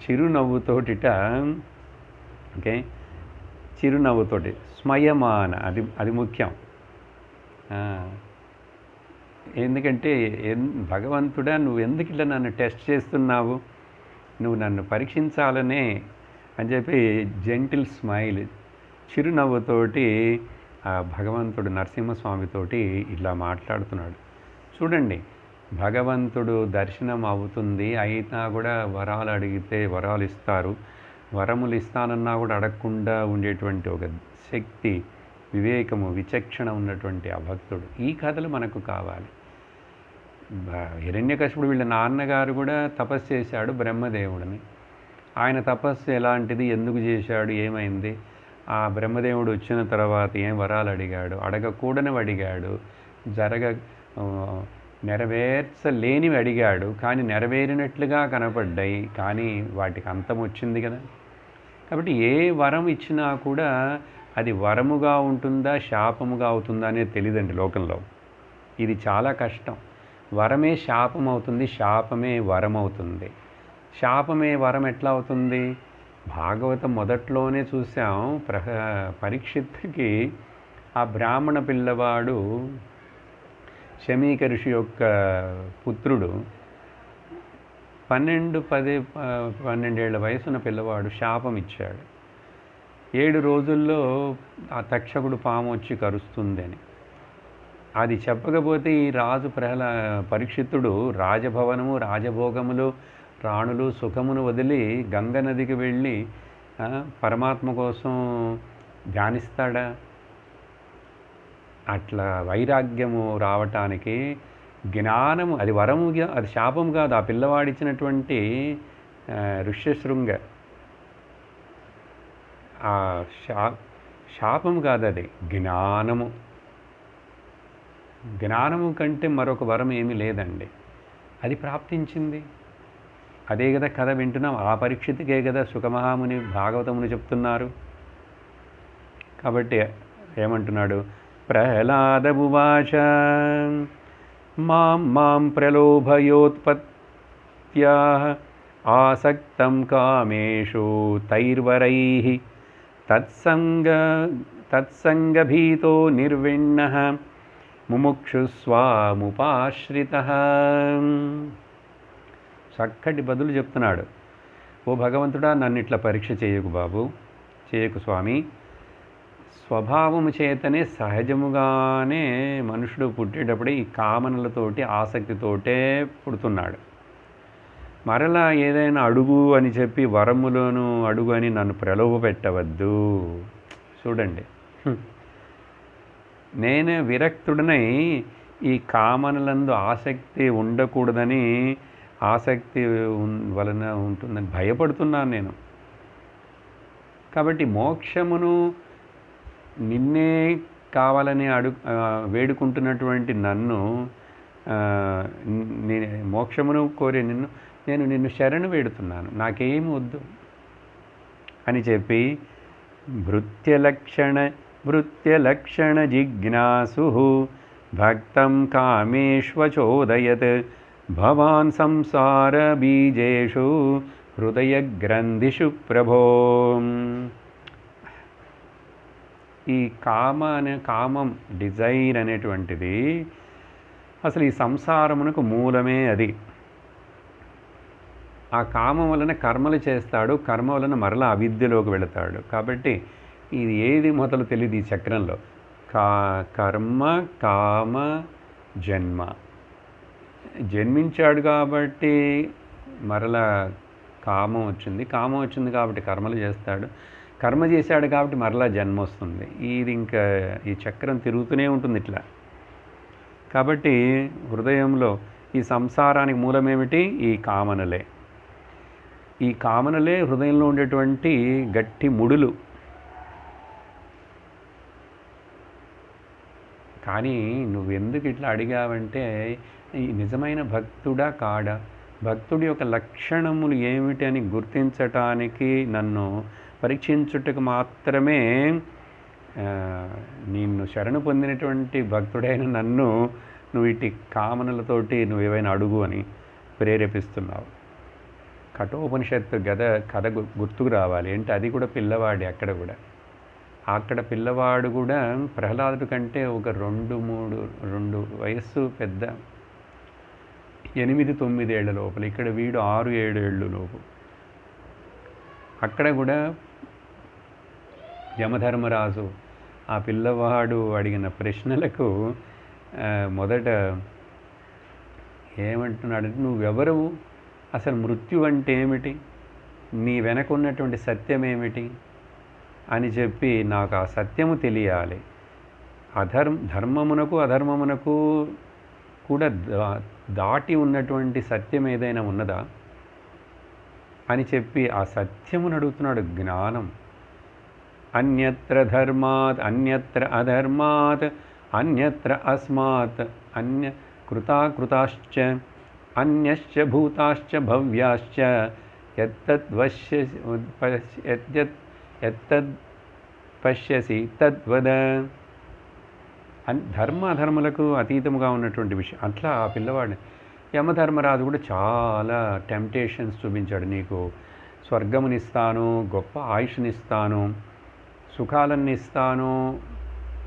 చిరునవ్వుతోటిట, ఓకే, చిరునవ్వుతోటి స్మయమాన, అది ముఖ్యం. ఎందుకంటే భగవంతుడా నువ్వు ఎందుకు ఇట్లా నన్ను టెస్ట్ చేస్తున్నావు, నువ్వు నన్ను పరీక్షించాలనే అని చెప్పి జెంటిల్ స్మైల్, చిరునవ్వుతోటి భగవంతుడు నరసింహస్వామితోటి ఇలా మాట్లాడుతున్నాడు. చూడండి, భగవంతుడు దర్శనం అవుతుంది అయినా కూడా వరాలు అడిగితే వరాలు ఇస్తారు, వరములు ఇస్తానన్నా కూడా అడగకుండా ఉండేటువంటి ఒక శక్తి, వివేకము, విచక్షణ ఉన్నటువంటి ఆ భక్తుడు. ఈ కథలు మనకు కావాలి. హిరణ్యకశిపుడు వీళ్ళ నాన్నగారు కూడా తపస్సు చేశాడు బ్రహ్మదేవుడిని. ఆయన తపస్సు ఎలాంటిది, ఎందుకు చేశాడు, ఏమైంది, ఆ బ్రహ్మదేవుడు వచ్చిన తర్వాత ఏం వరాలు అడిగాడు, అడగకూడనివి అడిగాడు, నెరవేర్చలేనివి అడిగాడు, కానీ నెరవేరినట్లుగా కనపడ్డాయి, కానీ వాటికి అంతం వచ్చింది కదా. కాబట్టి ఏ వరం ఇచ్చినా కూడా అది వరముగా ఉంటుందా శాపముగా అవుతుందా అనేది తెలియదండి లోకంలో. ఇది చాలా కష్టం. వరమే శాపం అవుతుంది, శాపమే వరం అవుతుంది. శాపమే వరం ఎట్లా అవుతుంది? భాగవతం మొదట్లోనే చూసాం. పరీక్షిత్తుకి ఆ బ్రాహ్మణ పిల్లవాడు శమీక ఋషి యొక్క పుత్రుడు 12 ఏళ్ల వయసున్న పిల్లవాడు శాపం ఇచ్చాడు. 7 రోజుల్లో ఆ తక్షకుడు పాము వచ్చి కరుస్తుంది అని. అది చెప్పకపోతే ఈ రాజు పరీక్షిత్తుడు రాజభవనము, రాజభోగములు, రాణులు, సుఖమును వదిలి గంగ నదికి వెళ్ళి పరమాత్మ కోసం ధ్యానిస్తాడా? అట్లా వైరాగ్యము రావటానికి జ్ఞానము, అది వరము, అది శాపం కాదు. ఆ పిల్లవాడిచ్చినటువంటి ఋష్యశృంగ ఆ శా శాపం కాదు అది, జ్ఞానము. జ్ఞానము కంటే మరొక వరం ఏమీ లేదండి. అది ప్రాప్తించింది. అదే కదా కథ వింటున్నాం. ఆ పరీక్షితికే కదా సుఖమహాముని భాగవతముని చెప్తున్నారు. కాబట్టి ఏమంటున్నాడు? ప్రహ్లాద ఉవాచ మాం మాం ప్రలోభయోత్పత్త్యా ఆసక్తం కామేషు తైర్వరైః తత్సంగభీతో నిర్విణ్ణః ముముక్షుస్వాముపాశ్రితః. చక్కటి బదులు చెప్తున్నాడు. ఓ భగవంతుడా, నన్ను ఇట్లా పరీక్ష చేయకు బాబు, చేయకు స్వామి. స్వభావము చేతనే సహజముగానే మనుషుడు పుట్టేటప్పుడే ఈ కామనలతోటి ఆసక్తితోటే పుడుతున్నాడు. మరలా ఏదైనా అడుగు అని చెప్పి వరములను అడుగు అని నన్ను ప్రలోభ పెట్టవద్దు. చూడండి, నేను విరక్తుడనై ఈ కామనలందు ఆసక్తి ఉండకూడదని, ఆసక్తి వలన ఉంటుందని భయపడుతున్నాను నేను. కాబట్టి మోక్షమును నిన్నే కావాలని వేడుకుంటున్నటువంటి నన్ను, మోక్షమును కోరే నేను నిన్ను శరణు వేడుతున్నాను, నాకేమి వద్దు అని చెప్పి భృత్యలక్షణ జిజ్ఞాసు భక్తం కామేష్వచోదయత్ భవాన్ సంసార బీజేషు హృదయ గ్రంథిషు ప్రభో. ఈ కామం డిజైర్ అనేటువంటిది అసలు ఈ సంసారమునకు మూలమే. అది ఆ కామం వలన కర్మలు చేస్తాడు, కర్మ వలన మరలా అవిద్యలోకి వెళతాడు. కాబట్టి ఇది ఏది మొదలు తెలియదు ఈ చక్రంలో. కర్మ, కామ, జన్మ. జన్మించాడు కాబట్టి మరలా కామం వచ్చింది, కామం వచ్చింది కాబట్టి కర్మలు చేస్తాడు, కర్మ చేశాడు కాబట్టి మరలా జన్మ వస్తుంది. ఇది ఇంకా ఈ చక్రం తిరుగుతూనే ఉంటుంది ఇట్లా. కాబట్టి హృదయంలో ఈ సంసారానికి మూలమేమిటి? ఈ కామనలే. ఈ కామనలే హృదయంలో ఉండేటువంటి గట్టి ముడులు. కానీ నువ్వెందుకు ఇట్లా అడిగావంటే, ఈ నిజమైన భక్తుడా కాడా, భక్తుడి యొక్క లక్షణములు ఏమిటి అని గుర్తించటానికి, నన్ను పరీక్షించుటకు మాత్రమే నిన్ను శరణు పొందినటువంటి భక్తుడైన నన్ను నువ్వు ఇటు కామనలతోటి నువ్వేమైనా అడుగు అని ప్రేరేపిస్తున్నావు. కఠోపనిషత్తు కథ గుర్తుకు రావాలి. అంటే అది కూడా పిల్లవాడి. అక్కడ పిల్లవాడు కూడా ప్రహ్లాదుడి కంటే ఒక 2 వయస్సు పెద్ద, 8-9 ఏళ్ల లోపల. ఇక్కడ వీడు 6-7 ఏళ్ళు లోపు. అక్కడ కూడా యమధర్మరాజు ఆ పిల్లవాడు అడిగిన ప్రశ్నలకు మొదట ఏమంటున్నాడంటే, నువ్వెవరు, అసలు మృత్యు అంటే ఏమిటి, నీ వెనక ఉన్నటువంటి సత్యం ఏమిటి అని చెప్పి నాకు ఆ సత్యము తెలియాలి. ధర్మమునకు అధర్మమునకు కూడా దాటి ఉన్నటువంటి సత్యం ఏదైనా ఉన్నదా అని చెప్పి ఆ సత్యమును అడుగుతున్నాడు. జ్ఞానం. అన్యత్ర ధర్మాత్ అన్యత్ర అధర్మాత్ అన్యత్ర అస్మాత్ అన్య కృతాకృతాశ్చ అన్యశ్చ భూతాశ్చ భవ్యాశ్చ యత్తద్ పశ్యసి తద్వద. ధర్మ అధర్మలకు అతీతముగా ఉన్నటువంటి విషయం. అట్లా ఆ పిల్లవాడిని యమధర్మరాజు కూడా చాలా టెంప్టేషన్స్ చూపించాడు. నీకు స్వర్గమునిస్తాను, గొప్ప ఆయుష్నిస్తాను, సుఖాలన్నీ ఇస్తాను,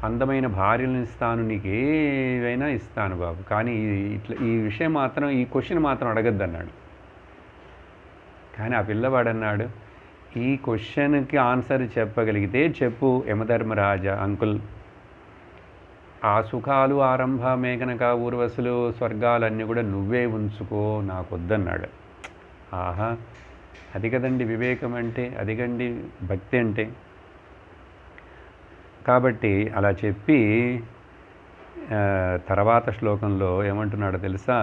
అందమైన భార్యలను ఇస్తాను, నీకు ఏవైనా ఇస్తాను బాబు, కానీ ఈ విషయం మాత్రం, ఈ క్వశ్చన్ మాత్రం అడగద్దన్నాడు. కానీ ఆ పిల్లవాడు అన్నాడు, ఈ క్వశ్చన్కి ఆన్సర్ చెప్పగలిగితే చెప్పు యమధర్మరాజా అంకుల్, ఆ సుఖాలు, ఆరంభ, మేఘనక, ఊర్వశులు, స్వర్గాలన్నీ కూడా నువ్వే ఉంచుకో, నాకు వద్దన్నాడు. ఆహా, అది కదండి వివేకం అంటే, అది కండి భక్తి అంటే. కాబట్టి అలా చెప్పి తర్వాత శ్లోకంలో ఏమంటున్నాడో తెలుసా?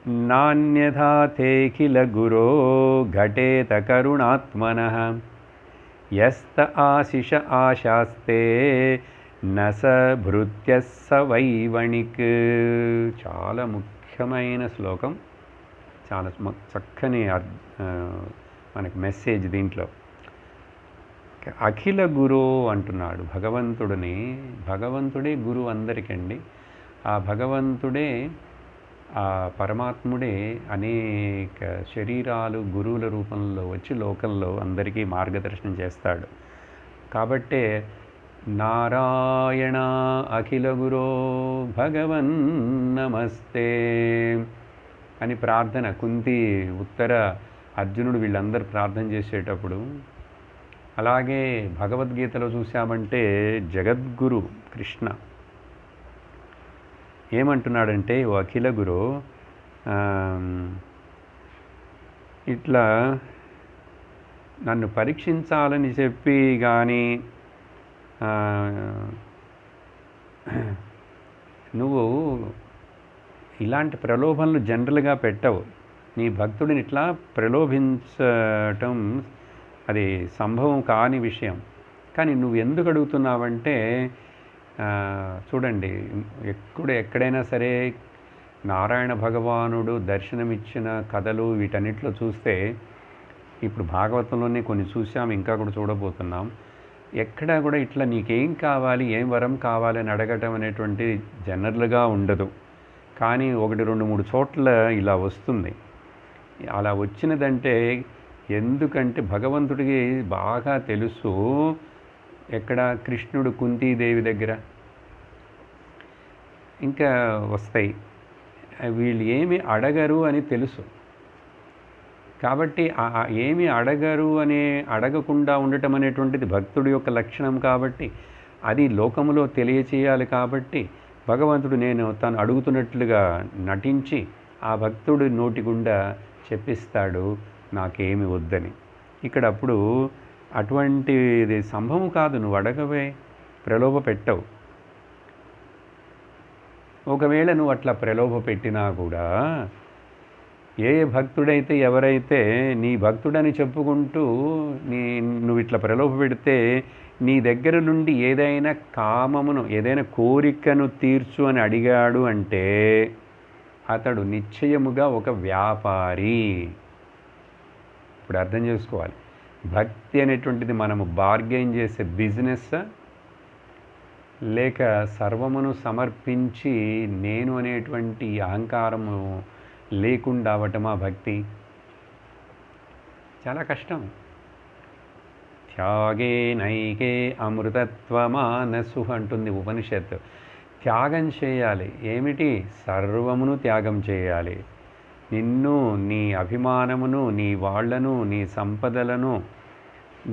నాన్యథా తేఖిల గురో ఘటేత కరుణాత్మనః యస్త ఆశిష ఆశాస్తే నస భృత్యః స వైవణిక్. చాలా ముఖ్యమైన శ్లోకం, చాలా చక్కని మనకి మెసేజ్ దీంట్లో. అఖిల గురు అంటున్నాడు భగవంతుడిని. భగవంతుడే గురువు అందరికండి. ఆ భగవంతుడే, ఆ పరమాత్ముడే అనేక శరీరాలు గురువుల రూపంలో వచ్చి లోకంలో అందరికీ మార్గదర్శనం చేస్తాడు. కాబట్టే నారాయణ అఖిల గురో భగవన్ నమస్తే అని ప్రార్థన కుంతి, ఉత్తర, అర్జునుడు వీళ్ళందరూ ప్రార్థన చేసేటప్పుడు. అలాగే భగవద్గీతలో చూసామంటే జగద్గురు కృష్ణ ఏమంటున్నాడంటే, ఓ అఖిల గురు, ఇట్లా నన్ను పరీక్షించాలని చెప్పి కానీ నువ్వు ఇలాంటి ప్రలోభనలు జనరల్గా పెట్టవు. నీ భక్తుడిని ఇట్లా ప్రలోభించటం అది సంభవం కాని విషయం. కానీ నువ్వు ఎందుకు అడుగుతున్నావంటే, చూడండి, ఎక్కడైనా సరే నారాయణ భగవానుడు దర్శనమిచ్చిన కథలు వీటన్నిటిలో చూస్తే, ఇప్పుడు భాగవతంలోనే కొన్ని చూసాం, ఇంకా కూడా చూడబోతున్నాం. ఎక్కడా కూడా ఇట్లా నీకేం కావాలి, ఏం వరం కావాలి అని అడగటం అనేటువంటి జనరల్గా ఉండదు. కానీ 1, 2, 3 చోట్ల ఇలా వస్తుంది. అలా వచ్చినదంటే ఎందుకంటే భగవంతుడికి బాగా తెలుసు. ఎక్కడ? కృష్ణుడు కుంతీదేవి దగ్గర ఇంకా వస్తాయి. వీళ్ళు ఏమి అడగరు అని తెలుసు. కాబట్టి ఏమి అడగరు అనే అడగకుండా ఉండటం అనేటువంటిది భక్తుడి యొక్క లక్షణం. కాబట్టి అది లోకములో తెలియచేయాలి. కాబట్టి భగవంతుడు తను అడుగుతున్నట్లుగా నటించి ఆ భక్తుడి నోటి గుండా చెప్పిస్తాడు నాకేమి వద్దని. ఇక్కడ అప్పుడు అటువంటిది సంభవం కాదు. నువ్వు అడగవే, ప్రలోభ పెట్టవు. ఒకవేళ నువ్వు అట్లా ప్రలోభ పెట్టినా కూడా ఏ భక్తుడైతే, ఎవరైతే నీ భక్తుడని చెప్పుకుంటూ నువ్వు ఇట్లా ప్రలోభ పెడితే నీ దగ్గర నుండి ఏదైనా కామమును, ఏదైనా కోరికను తీర్చు అని అడిగాడు అంటే అతడు నిశ్చయముగా ఒక వ్యాపారి. ఇప్పుడు అర్థం చేసుకోవాలి, భక్తి అనేటువంటిది మనము బార్గెయిన్ చేసే బిజినెస్, లేక సర్వమును సమర్పించి నేను అనేటువంటి అహంకారము లేకుండా అవటమా భక్తి? చాలా కష్టం. త్యాగే నైకే అమృతత్వమానసు అంటుంది ఉపనిషత్తు. త్యాగం చేయాలి. ఏమిటి? సర్వమును త్యాగం చేయాలి. నిన్ను, నీ అభిమానమును, నీ వాళ్లను, నీ సంపదలను,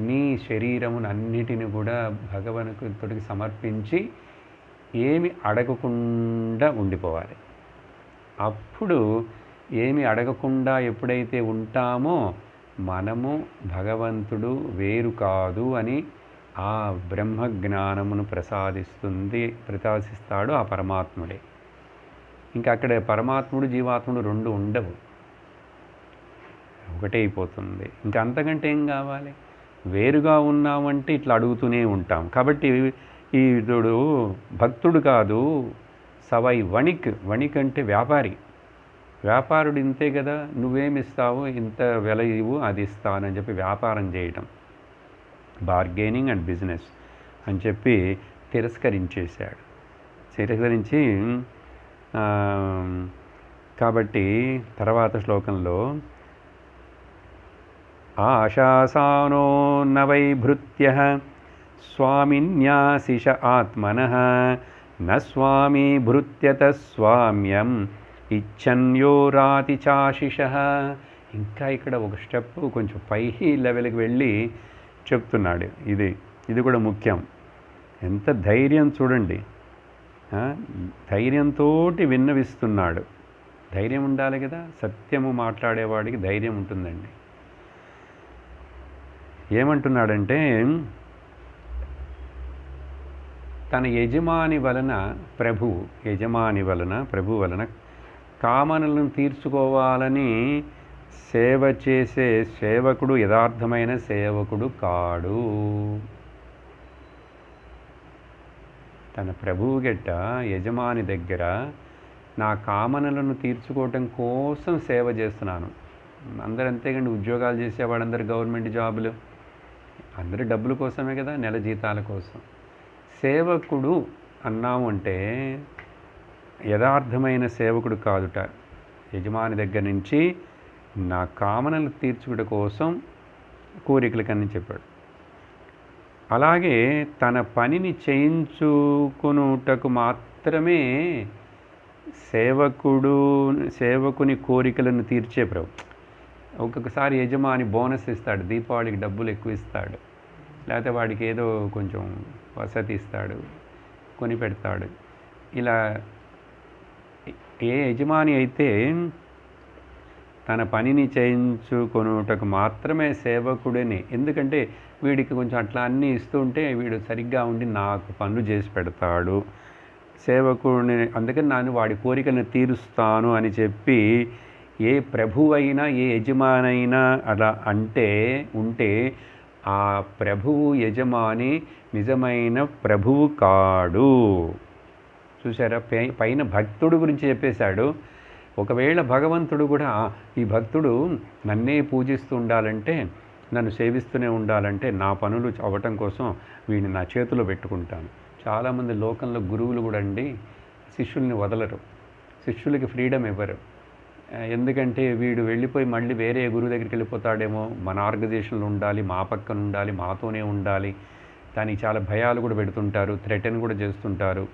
నీ శరీరమును అన్నిటిని కూడా భగవంతుడికి సమర్పించి ఏమి అడగకుండా ఉండిపోవాలి. అప్పుడు ఏమి అడగకుండా ఎప్పుడైతే ఉంటామో మనము భగవంతుడు వేరు కాదు అని ఆ బ్రహ్మజ్ఞానమును ప్రసాదిస్తాడు ఆ పరమాత్ముడే. ఇంకా అక్కడ పరమాత్ముడు, జీవాత్ముడు రెండు ఉండవు, ఒకటే అయిపోతుంది. ఇంకా అంతకంటే ఏం కావాలి? వేరుగా ఉన్నామంటే ఇట్లా అడుగుతూనే ఉంటాం. కాబట్టి ఈదుడు భక్తుడు కాదు, సవై వణిక్. వణిక్ అంటే వ్యాపారి. వ్యాపారుడు ఇంతే కదా, నువ్వేమిస్తావు, ఇంత వెల ఇవ్వు, అది ఇస్తానని చెప్పి వ్యాపారం చేయటం, బార్గెనింగ్ అండ్ బిజినెస్ అని చెప్పి తిరస్కరించేశాడు. తిరస్కరించి కాబట్టి తర్వాత శ్లోకంలో ఆశాసానో నవైభృత్యః స్వామిన్యాశిష ఆత్మనః న స్వామి భృత్యత స్వామ్యం ఇచ్చన్యో రాతి చాశిషః. ఇంకా ఇక్కడ ఒక స్టెప్ కొంచెం పై లెవెల్కి వెళ్ళి చెప్తున్నాడు. ఇది కూడా ముఖ్యం. ఎంత ధైర్యం చూడండి, ధైర్యంతో విన్నవిస్తున్నాడు. ధైర్యం ఉండాలి కదా, సత్యము మాట్లాడేవాడికి ధైర్యం ఉంటుందండి. ఏమంటున్నాడంటే, తన యజమాని వలన ప్రభు వలన కామనలను తీర్చుకోవాలని సేవ చేసే సేవకుడు యథార్థమైన సేవకుడు కాడు. తన ప్రభువు గెట్ట యజమాని దగ్గర నా కామనలను తీర్చుకోవటం కోసం సేవ చేస్తున్నాను. అందరూ అంతేకండి, ఉద్యోగాలు చేసేవాళ్ళందరూ గవర్నమెంట్ జాబులు, అందరూ డబ్బుల కోసమే కదా, నెల జీతాల కోసం. సేవకుడు అన్నాము అంటే యథార్థమైన సేవకుడు కాదుట. యజమాని దగ్గర నుంచి నా కామనలు తీర్చుకుట కోసం కోరికలకని చెప్పాడు. అలాగే తన పనిని చేయించుకొనుటకు మాత్రమే సేవకుని కోరికలను తీర్చే ప్రభు. ఒక్కొక్కసారి యజమాని బోనస్ ఇస్తాడు, దీపావళికి డబ్బులు ఎక్కువ ఇస్తాడు, లేకపోతే వాడికి ఏదో కొంచెం వసతి ఇస్తాడు, కొని పెడతాడు. ఇలా ఏ యజమాని అయితే తన పనిని చేయించుకొనుటకు మాత్రమే సేవకుడిని, ఎందుకంటే వీడికి కొంచెం అట్లా అన్నీ ఇస్తుంటే వీడు సరిగ్గా ఉండి నాకు పనులు చేసి పెడతాడు సేవకుడిని, అందుకని నేను వాడి కోరికలను తీరుస్తాను అని చెప్పి ఏ ప్రభువైనా ఏ యజమానైనా అలా ఉంటే ఆ ప్రభువు యజమాని నిజమైన ప్రభువు కాడు. చూసారా, పైన భక్తుడు గురించి చెప్పేశాడు. ఒకవేళ భగవంతుడు కూడా ఈ భక్తుడు నన్నే పూజిస్తూ ఉండాలంటే, నన్ను సేవిస్తూనే ఉండాలంటే నా పనులు అవ్వటం కోసం వీడిని నా చేతిలో పెట్టుకుంటాను. చాలామంది లోకంలో గురువులు కూడా అండి శిష్యుల్ని వదలరు, శిష్యులకి ఫ్రీడమ్ ఇవ్వరు. ఎందుకంటే వీడు వెళ్ళిపోయి మళ్ళీ వేరే గురువు దగ్గరికి వెళ్ళిపోతాడేమో, మన ఆర్గనైజేషన్లో ఉండాలి, మా పక్కన ఉండాలి, మాతోనే ఉండాలి, దానికి చాలా భయాలు కూడా పెడుతుంటారు, థ్రెటన్ కూడా చేస్తుంటారు.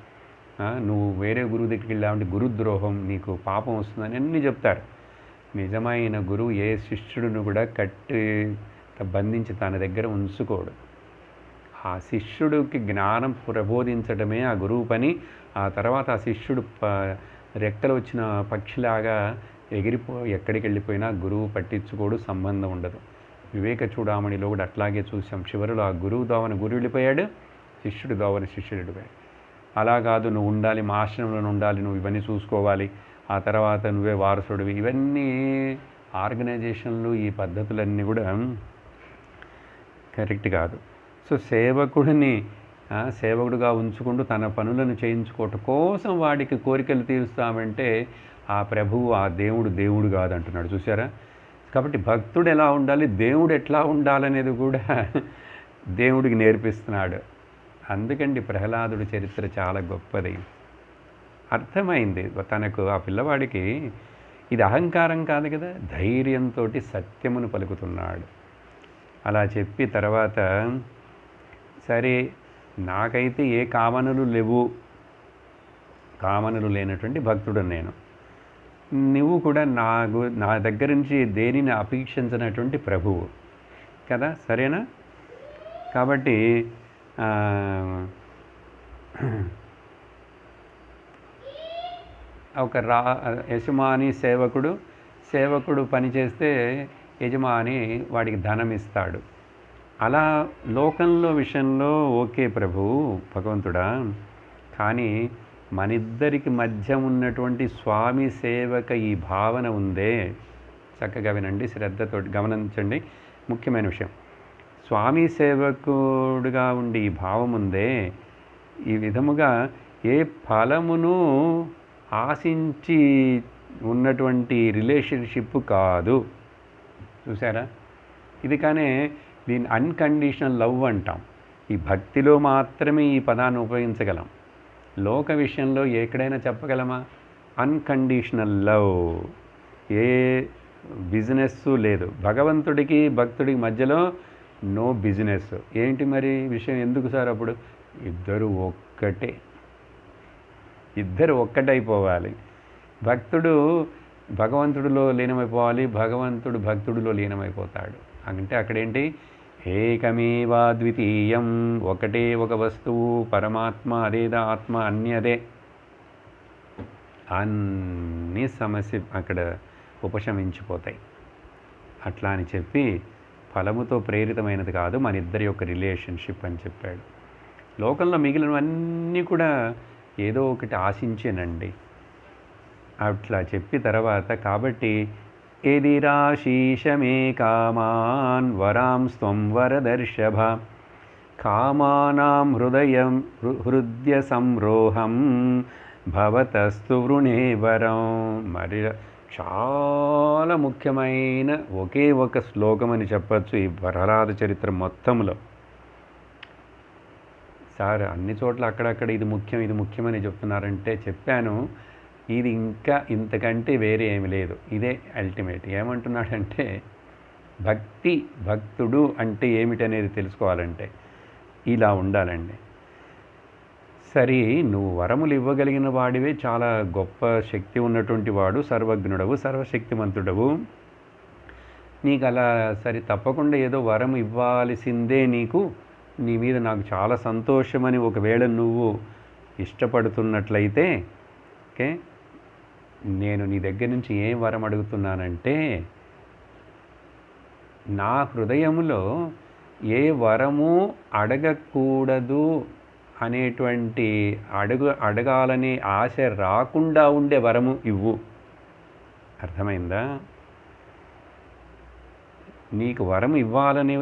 నువ్వు వేరే గురువు దగ్గరికి వెళ్ళావంటే గురుద్రోహం, నీకు పాపం వస్తుందని అన్నీ చెప్తారు. నిజమైన గురువు ఏ శిష్యుడిని కూడా బంధించి తన దగ్గర ఉంచుకోడు. ఆ శిష్యుడికి జ్ఞానం ప్రబోధించడమే ఆ గురువు పని. ఆ తర్వాత ఆ శిష్యుడు రెక్కలు వచ్చిన పక్షిలాగా ఎక్కడికి వెళ్ళిపోయినా గురువు పట్టించుకోడు, సంబంధం ఉండదు. వివేక చూడామణిలో కూడా అట్లాగే చూసాం. చివరిలో ఆ గురువు దోవన గురువు వెళ్ళిపోయాడు, శిష్యుడు దోవన శిష్యుడు వెళ్ళిపోయాడు. అలా కాదు, నువ్వు ఉండాలి, మా ఆశ్రమంలో ఉండాలి, నువ్వు ఇవన్నీ చూసుకోవాలి, ఆ తర్వాత నువ్వే వారసుడివి, ఇవన్నీ ఆర్గనైజేషన్లు, ఈ పద్ధతులన్నీ కూడా కరెక్ట్ కాదు. సో సేవకుడుగా ఉంచుకుంటూ తన పనులను చేయించుకోవటం కోసం వాడికి కోరికలు తీరుస్తామంటే ఆ ప్రభువు, ఆ దేవుడు కాదంటున్నాడు. చూసారా? కాబట్టి భక్తుడు ఎలా ఉండాలి, దేవుడు ఎట్లా ఉండాలనేది కూడా దేవుడికి నేర్పిస్తున్నాడు. అందుకండి ప్రహ్లాదుడి చరిత్ర చాలా గొప్పది. అర్థమైంది తనకు, ఆ పిల్లవాడికి ఇది అహంకారం కాదు కదా, ధైర్యంతో సత్యమును పలుకుతున్నాడు. అలా చెప్పి తర్వాత, సరే నాకైతే ఏ కామనలు లేవు, కామనలు లేనటువంటి భక్తుడు నేను, నువ్వు కూడా నా దగ్గర నుంచి దేనిని అపేక్షించినటువంటి ప్రభువు కదా, సరేనా? కాబట్టి ఒక యజమాని సేవకుడు పనిచేస్తే యజమాని వాడికి ధనం ఇస్తాడు. అలా లోకంలో విషయంలో ఓకే ప్రభువు భగవంతుడా, కానీ మనిద్దరికి మధ్య ఉన్నటువంటి స్వామి సేవక ఈ భావన ఉందే, చక్కగా వినండి, శ్రద్ధతో గమనించండి, ముఖ్యమైన విషయం. స్వామి సేవకుడుగా ఉండి ఈ భావం ఉందే, ఈ విధముగా ఏ ఫలమును ఆశించి ఉన్నటువంటి రిలేషన్షిప్ కాదు. చూసారా? ఇది కానీ దీన్ని అన్కండిషనల్ లవ్ అంటాం. ఈ భక్తిలో మాత్రమే ఈ పదాన్ని ఉపయోగించగలం. లోక విషయంలో ఎక్కడైనా చెప్పగలమా? Unconditional love. ఏ బిజినెస్ లేదు. భగవంతుడికి భక్తుడికి మధ్యలో నో బిజినెస్. ఏంటి మరి విషయం? ఎందుకు సార్? అప్పుడు ఇద్దరు ఒక్కటైపోవాలి. భక్తుడు భగవంతుడిలో లీనమైపోవాలి, భగవంతుడు భక్తుడిలో లీనమైపోతాడు. అంటే అక్కడేంటి? ఏకమేవా ద్వితీయం, ఒకటే ఒక వస్తువు, పరమాత్మ అదేదా ఆత్మ అన్యదే. అన్ని సమస్య అక్కడ ఉపశమించిపోతాయి. అట్లా అని చెప్పి ఫలముతో ప్రేరితమైనది కాదు, మన ఇద్దరి యొక్క రిలేషన్షిప్ అని చెప్పాడు. లోకంలో మిగిలినవన్నీ కూడా ఏదో ఒకటి ఆశించేనండి. అట్లా చెప్పి తర్వాత కాబట్టి ఎదిరాశీషమే కామాన్ వరాంస్త్వం వరదర్షభ కామానాం హృదయ సంరోహం భవతస్తు వృణే వరం. మరి చాలా ముఖ్యమైన ఒకే ఒక శ్లోకం అని చెప్పచ్చు ఈ ప్రహ్లాద చరిత్ర మొత్తంలో. సార్ అన్ని చోట్ల అక్కడక్కడ ఇది ముఖ్యమని చెప్తున్నారంటే చెప్పాను, ఇది ఇంకా ఇంతకంటే వేరే ఏమి లేదు, ఇదే అల్టిమేట్. ఏమంటున్నాడంటే భక్తుడు అంటే ఏమిటనేది తెలుసుకోవాలంటే ఇలా ఉండాలండి. సరే, నువ్వు వరములు ఇవ్వగలిగిన వాడివే, చాలా గొప్ప శక్తి ఉన్నటువంటి వాడు, సర్వజ్ఞుడవు, సర్వశక్తిమంతుడవు. నీకు అలా సరే తప్పకుండా ఏదో వరం ఇవ్వాల్సిందే, నీ మీద నాకు చాలా సంతోషమని ఒకవేళ నువ్వు ఇష్టపడుతున్నట్లయితే ఓకే, నేను నీ దగ్గర నుంచి ఏం వరం అడుగుతున్నానంటే నా హృదయంలో ఏ వరము అడగకూడదు అనేటువంటి అడగాలనే ఆశ రాకుండా ఉండే వరము ఇవ్వు. అర్థమైందా? నీకు వరం ఇవ్వాలని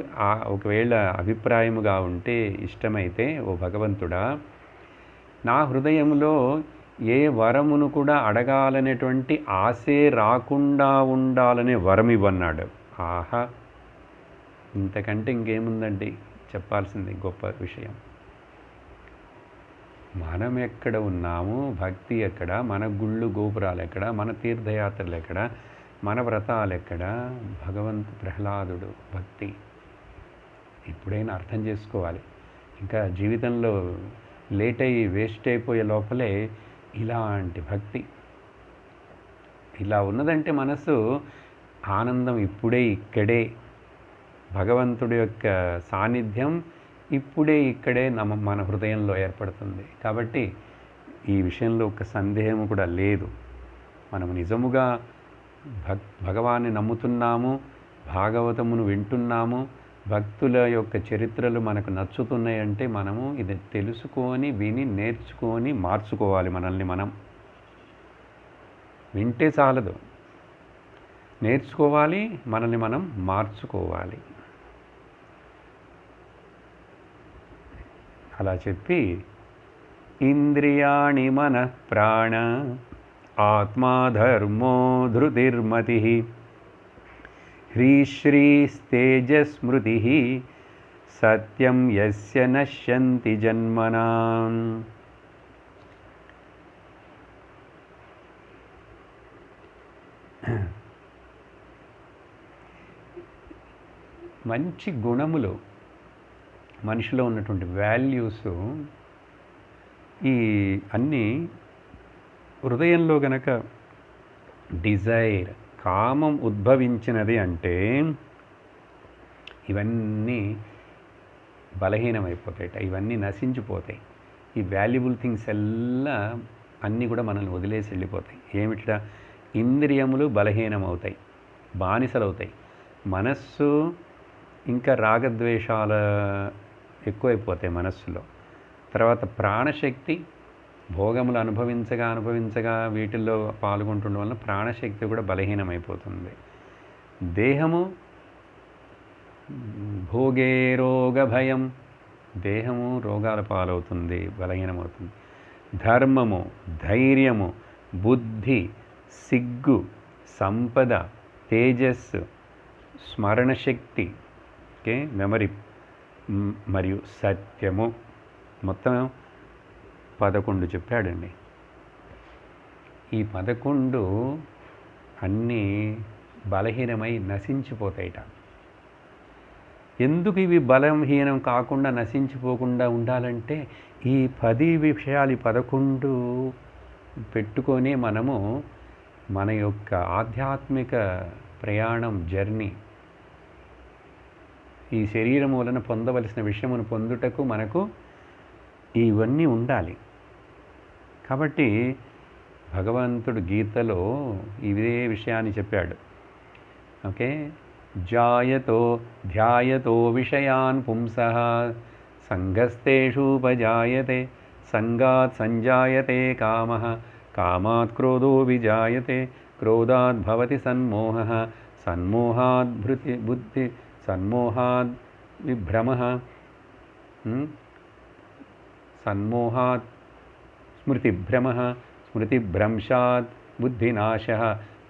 ఒకవేళ అభిప్రాయముగా ఉంటే, ఇష్టమైతే, ఓ భగవంతుడా, నా హృదయంలో ఏ వరమును కూడా అడగాలనేటువంటి ఆశే రాకుండా ఉండాలనే వరం ఇవ్వన్నాడు. ఆహా, ఇంతకంటే ఇంకేముందండి చెప్పాల్సింది గొప్ప విషయం. మనం ఎక్కడ ఉన్నాము, భక్తి ఎక్కడ, మన గుళ్ళు గోపురాలు ఎక్కడ, మన తీర్థయాత్రలు ఎక్కడ, మన వ్రతాలు ఎక్కడ, ప్రహ్లాదుడు భక్తి ఇప్పుడైనా అర్థం చేసుకోవాలి. ఇంకా జీవితంలో లేట్ అయ్యి వేస్ట్ అయిపోయే లోపలే ఇలాంటి భక్తి ఇలా ఉన్నదంటే మనసు ఆనందం ఇప్పుడే ఇక్కడే, భగవంతుడి యొక్క సాన్నిధ్యం ఇప్పుడే ఇక్కడే మన హృదయంలో ఏర్పడుతుంది. కాబట్టి ఈ విషయంలో ఒక సందేహం కూడా లేదు. మనము నిజముగా భగవాన్ని నమ్ముతున్నాము, భాగవతమును వింటున్నాము, భక్తుల యొక్క చరిత్రలు మనకు నచ్చుతున్నాయంటే మనము ఇది తెలుసుకొని, విని, నేర్చుకొని మార్చుకోవాలి. మనల్ని మనం వింటే చాలదు, నేర్చుకోవాలి, మనల్ని మనం మార్చుకోవాలి. అలా చెప్పి ఇంద్రియాణి మనః ప్రాణ ఆత్మా ధర్మో ధృతిర్మతి హ్రీశ్రీస్తేజస్మృతి సత్యం యస్య నశ్యంతి జన్మనాం. మంచి గుణములు, మనిషిలో ఉన్నటువంటి వాల్యూస్, ఈ అన్నీ హృదయంలో గనక డిజైర్, కామం ఉద్భవించినది అంటే ఇవన్నీ బలహీనమైపోతాయి, ఇవన్నీ నశించిపోతాయి. ఈ వాల్యుబుల్ థింగ్స్ ఎల్లా అన్నీ కూడా మనల్ని వదిలేసి వెళ్ళిపోతాయి. ఏమిట్లా? ఇంద్రియములు బలహీనమవుతాయి, బానిసలవుతాయి. మనస్సు ఇంకా రాగద్వేషాల ఎక్కువైపోతాయి మనస్సులో. తర్వాత ప్రాణశక్తి, భోగములు అనుభవించగా వీటిల్లో పాల్గొంటుండడం వలన ప్రాణశక్తి కూడా బలహీనమైపోతుంది. దేహము భోగే రోగ భయం, దేహము రోగాల పాలవుతుంది, బలహీనమవుతుంది. ధర్మము, ధైర్యము, బుద్ధి, సిగ్గు, సంపద, తేజస్సు, స్మరణశక్తి, ఓకే, మెమరీ మరియు సత్యము, మొత్తం 11 చెప్పాడండి. ఈ 11 అన్నీ బలహీనమై నశించిపోతాయిట. ఎందుకు ఇవి బలహీనం కాకుండా నశించిపోకుండా ఉండాలంటే ఈ 10 విషయాలు, 11 పెట్టుకొని మనము మన యొక్క ఆధ్యాత్మిక ప్రయాణం, జర్నీ, ఈ శరీరం వలన పొందవలసిన విషయమును పొందుటకు మనకు ఇవన్నీ ఉండాలి. కాబట్టి భగవంతుడు గీతలో ఇదే విషయాన్ని చెప్పాడు. ఓకే, ధ్యాయతో విషయాన్ పుంసః సంగస్తేషూపజాయతే సంగాత్ సంజాయతే కామః కామాత్ క్రోధో విజాయతే క్రోధాద్ భవతి సన్మోహః సన్మోహాద్ బుద్ధి సన్మోహాద్ విభ్రమః సన్మోహాత్ స్మృతిభ్రమః స్మృతిభ్రంశాత్ బుద్ధినాశః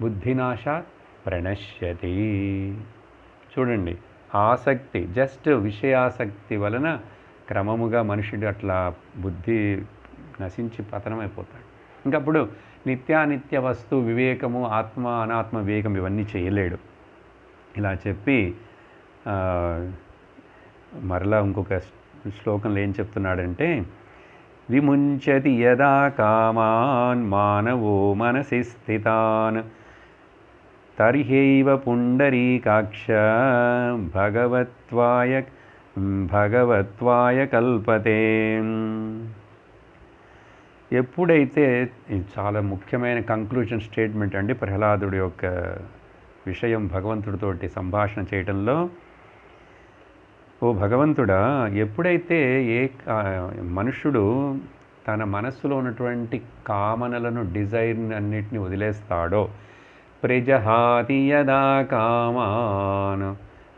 బుద్ధినాశాత్ ప్రణశ్యతి. చూడండి, ఆసక్తి, జస్ట్ విషయాసక్తి వలన క్రమముగా మనుషుడు అట్లా బుద్ధి నశించి పతనమైపోతాడు. ఇంకప్పుడు నిత్యానిత్య వస్తు వివేకము, ఆత్మ అనాత్మ వివేకం ఇవన్నీ చేయలేడు. ఇలా చెప్పి మరలా ఇంకొక శ్లోకంలో ఏం చెప్తున్నాడంటే, విముంచతి యదా కామాన్ మానవో మనసి స్థితాన్ తర్హైవ పుండరీకాక్ష భగవత్వాయ కల్పతే. ఎప్పుడైతే, ఇది చాలా ముఖ్యమైన కంక్లూజన్ స్టేట్మెంట్ అండి ప్రహ్లాదుడి యొక్క విషయం భగవంతుడితోటి సంభాషణ చేయటంలో. ఓ భగవంతుడా, ఎప్పుడైతే మనుష్యుడు తన మనస్సులో ఉన్నటువంటి కామనలను, డిజైర్ని అన్నిటిని వదిలేస్తాడో, ప్రజహాతి యదా కామాన్,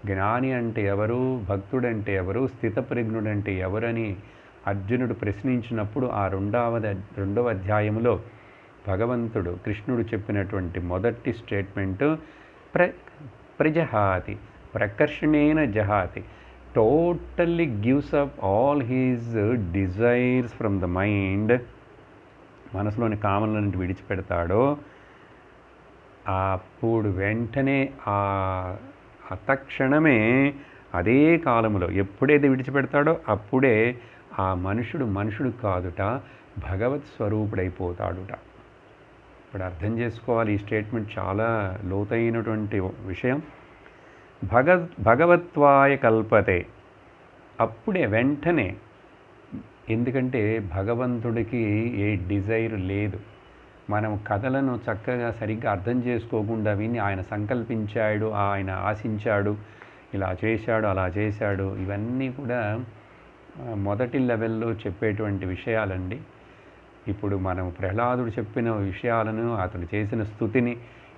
జ్ఞాని అంటే ఎవరు, భక్తుడంటే ఎవరు, స్థితప్రజ్ఞుడంటే ఎవరని అర్జునుడు ప్రశ్నించినప్పుడు ఆ రెండవ అధ్యాయంలో భగవంతుడు కృష్ణుడు చెప్పినటువంటి మొదటి స్టేట్మెంటు ప్రజహాతి, ప్రకర్షణేన జహాతి, totally gives up all his desires from the mind. మనసులోని కామనలను విడిచిపెడతాడో అప్పుడు వెంటనే తక్షణమే అదే కాలంలో ఎప్పుడైతే విడిచిపెడతాడో అప్పుడే ఆ మనుషుడు కాదుట, భగవత్ స్వరూపుడైపోతాడుట. ఇప్పుడు అర్థం చేసుకోవాలి, ఈ స్టేట్మెంట్ చాలా లోతైనటువంటి విషయం. భగవత్వాయ కల్పతే, అప్పుడే వెంటనే. ఎందుకంటే భగవంతుడికి ఏ డిజైర్ లేదు. మనం కథలను చక్కగా సరిగ్గా అర్థం చేసుకోకుండా విని ఆయన సంకల్పించాడు, ఆయన ఆశించాడు, ఇలా చేశాడు, అలా చేశాడు, ఇవన్నీ కూడా మొదటి లెవెల్లో చెప్పేటువంటి విషయాలండి. ఇప్పుడు మనం ప్రహ్లాదుడు చెప్పిన విషయాలను, అతడు చేసిన స్తుతిని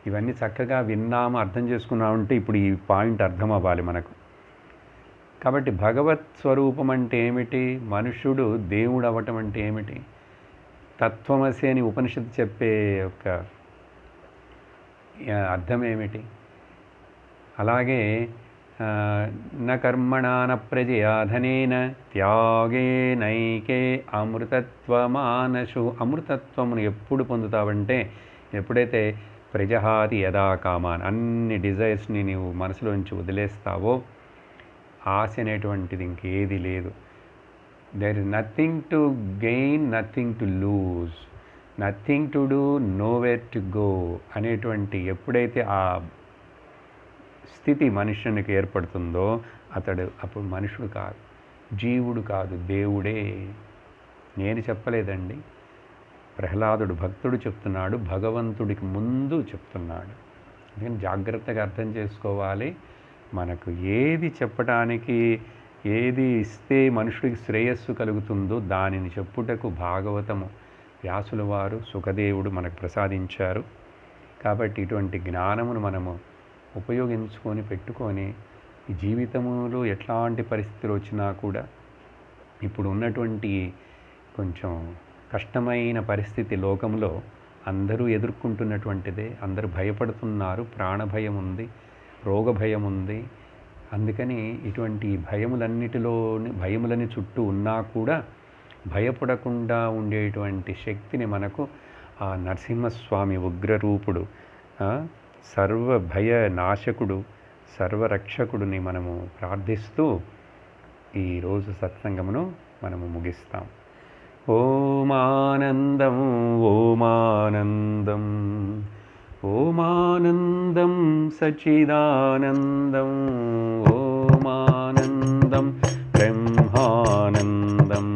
ఇవన్నీ చక్కగా విన్నాము, అర్థం చేసుకున్నామంటే ఇప్పుడు ఈ పాయింట్ అర్థం అవ్వాలి మనకు. కాబట్టి భగవత్ స్వరూపం అంటే ఏమిటి, మనుష్యుడు దేవుడు అవ్వటం అంటే ఏమిటి, తత్వమసి అని ఉపనిషత్తు చెప్పే యొక్క అర్థం ఏమిటి. అలాగే న కర్మణా న ప్రజయా ధనేన త్యాగే నైకే అమృతత్వమానశు. అమృతత్వమును ఎప్పుడు పొందుతావంటే ఎప్పుడైతే ప్రజహాతి యదా కామాన్, అన్ని డిజైర్స్ని నీవు మనసులోంచి వదిలేస్తావో, ఆశ అనేటువంటిది ఇంకేది లేదు. There is nothing to gain, nothing to lose, nothing to do, nowhere to go అనేటువంటి ఎప్పుడైతే ఆ స్థితి మనుష్యునికి ఏర్పడుతుందో అప్పుడు మనుషుడు కాదు, జీవుడు కాదు, దేవుడే. నేను చెప్పలేదండి, ప్రహ్లాదుడు భక్తుడు చెప్తున్నాడు, భగవంతుడికి ముందు చెప్తున్నాడు. అందుకని జాగ్రత్తగా అర్థం చేసుకోవాలి. మనకు ఏది చెప్పటానికి, ఏది ఇస్తే మనుషుడికి శ్రేయస్సు కలుగుతుందో దానిని చెప్పుటకు భాగవతము వ్యాసుల వారు, సుఖదేవుడు మనకు ప్రసాదించారు. కాబట్టి ఇటువంటి జ్ఞానమును మనము ఉపయోగించుకొని పెట్టుకొని ఈ జీవితంలో ఎట్లాంటి పరిస్థితులు వచ్చినా కూడా, ఇప్పుడు ఉన్నటువంటి కొంచెం కష్టమైన పరిస్థితి లోకంలో అందరూ ఎదుర్కొంటున్నటువంటిదే. అందరూ భయపడుతున్నారు, ప్రాణభయం ఉంది, రోగ భయం ఉంది. అందుకని ఇటువంటి భయములని చుట్టూ ఉన్నా కూడా భయపడకుండా ఉండేటువంటి శక్తిని మనకు ఆ నరసింహస్వామి ఉగ్రరూపుడు, సర్వ భయ నాశకుడు, సర్వరక్షకుడిని మనము ప్రార్థిస్తూ ఈరోజు సత్సంగమును మనము ముగిస్తాం. ఓమానందం ఓమానందం ఓమానందం సచిదానందం ఓమానందం బ్రహ్మానందం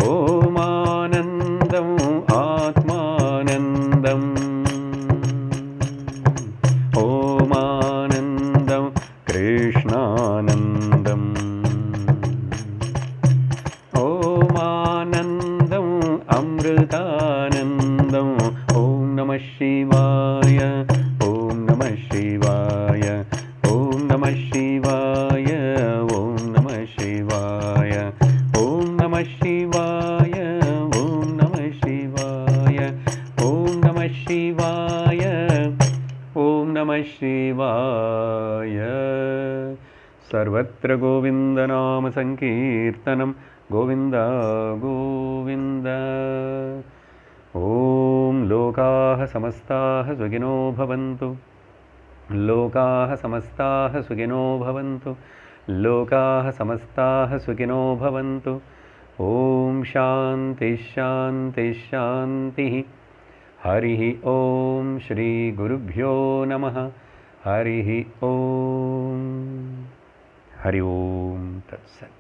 ఓమానందం ఆత్మానందం ఓమానందం కృష్ణానందం ఓమానందం అమృతానందం ॐ नमः शिवाय, ॐ नमः शिवाय, ॐ नमः शिवाय, ॐ नमः शिवाय, ॐ नमः शिवाय, ॐ नमः शिवाय, ॐ नमः शिवाय। सर्वत्र गोविन्दनाम संकीर्तनं गोविन्द गोविन्द। ॐ लोकाः समस्ताः सुखिनो भवन्तु, लोकाः समस्ताः सुखिनो भवन्तु, लोकाः समस्ताः सुखिनो भवन्तु। ॐ शान्ति शान्ति शान्तिः। हरिः ॐ श्री गुरुभ्यो नमः। हरिः ॐ। हरि ओम तत्सत्।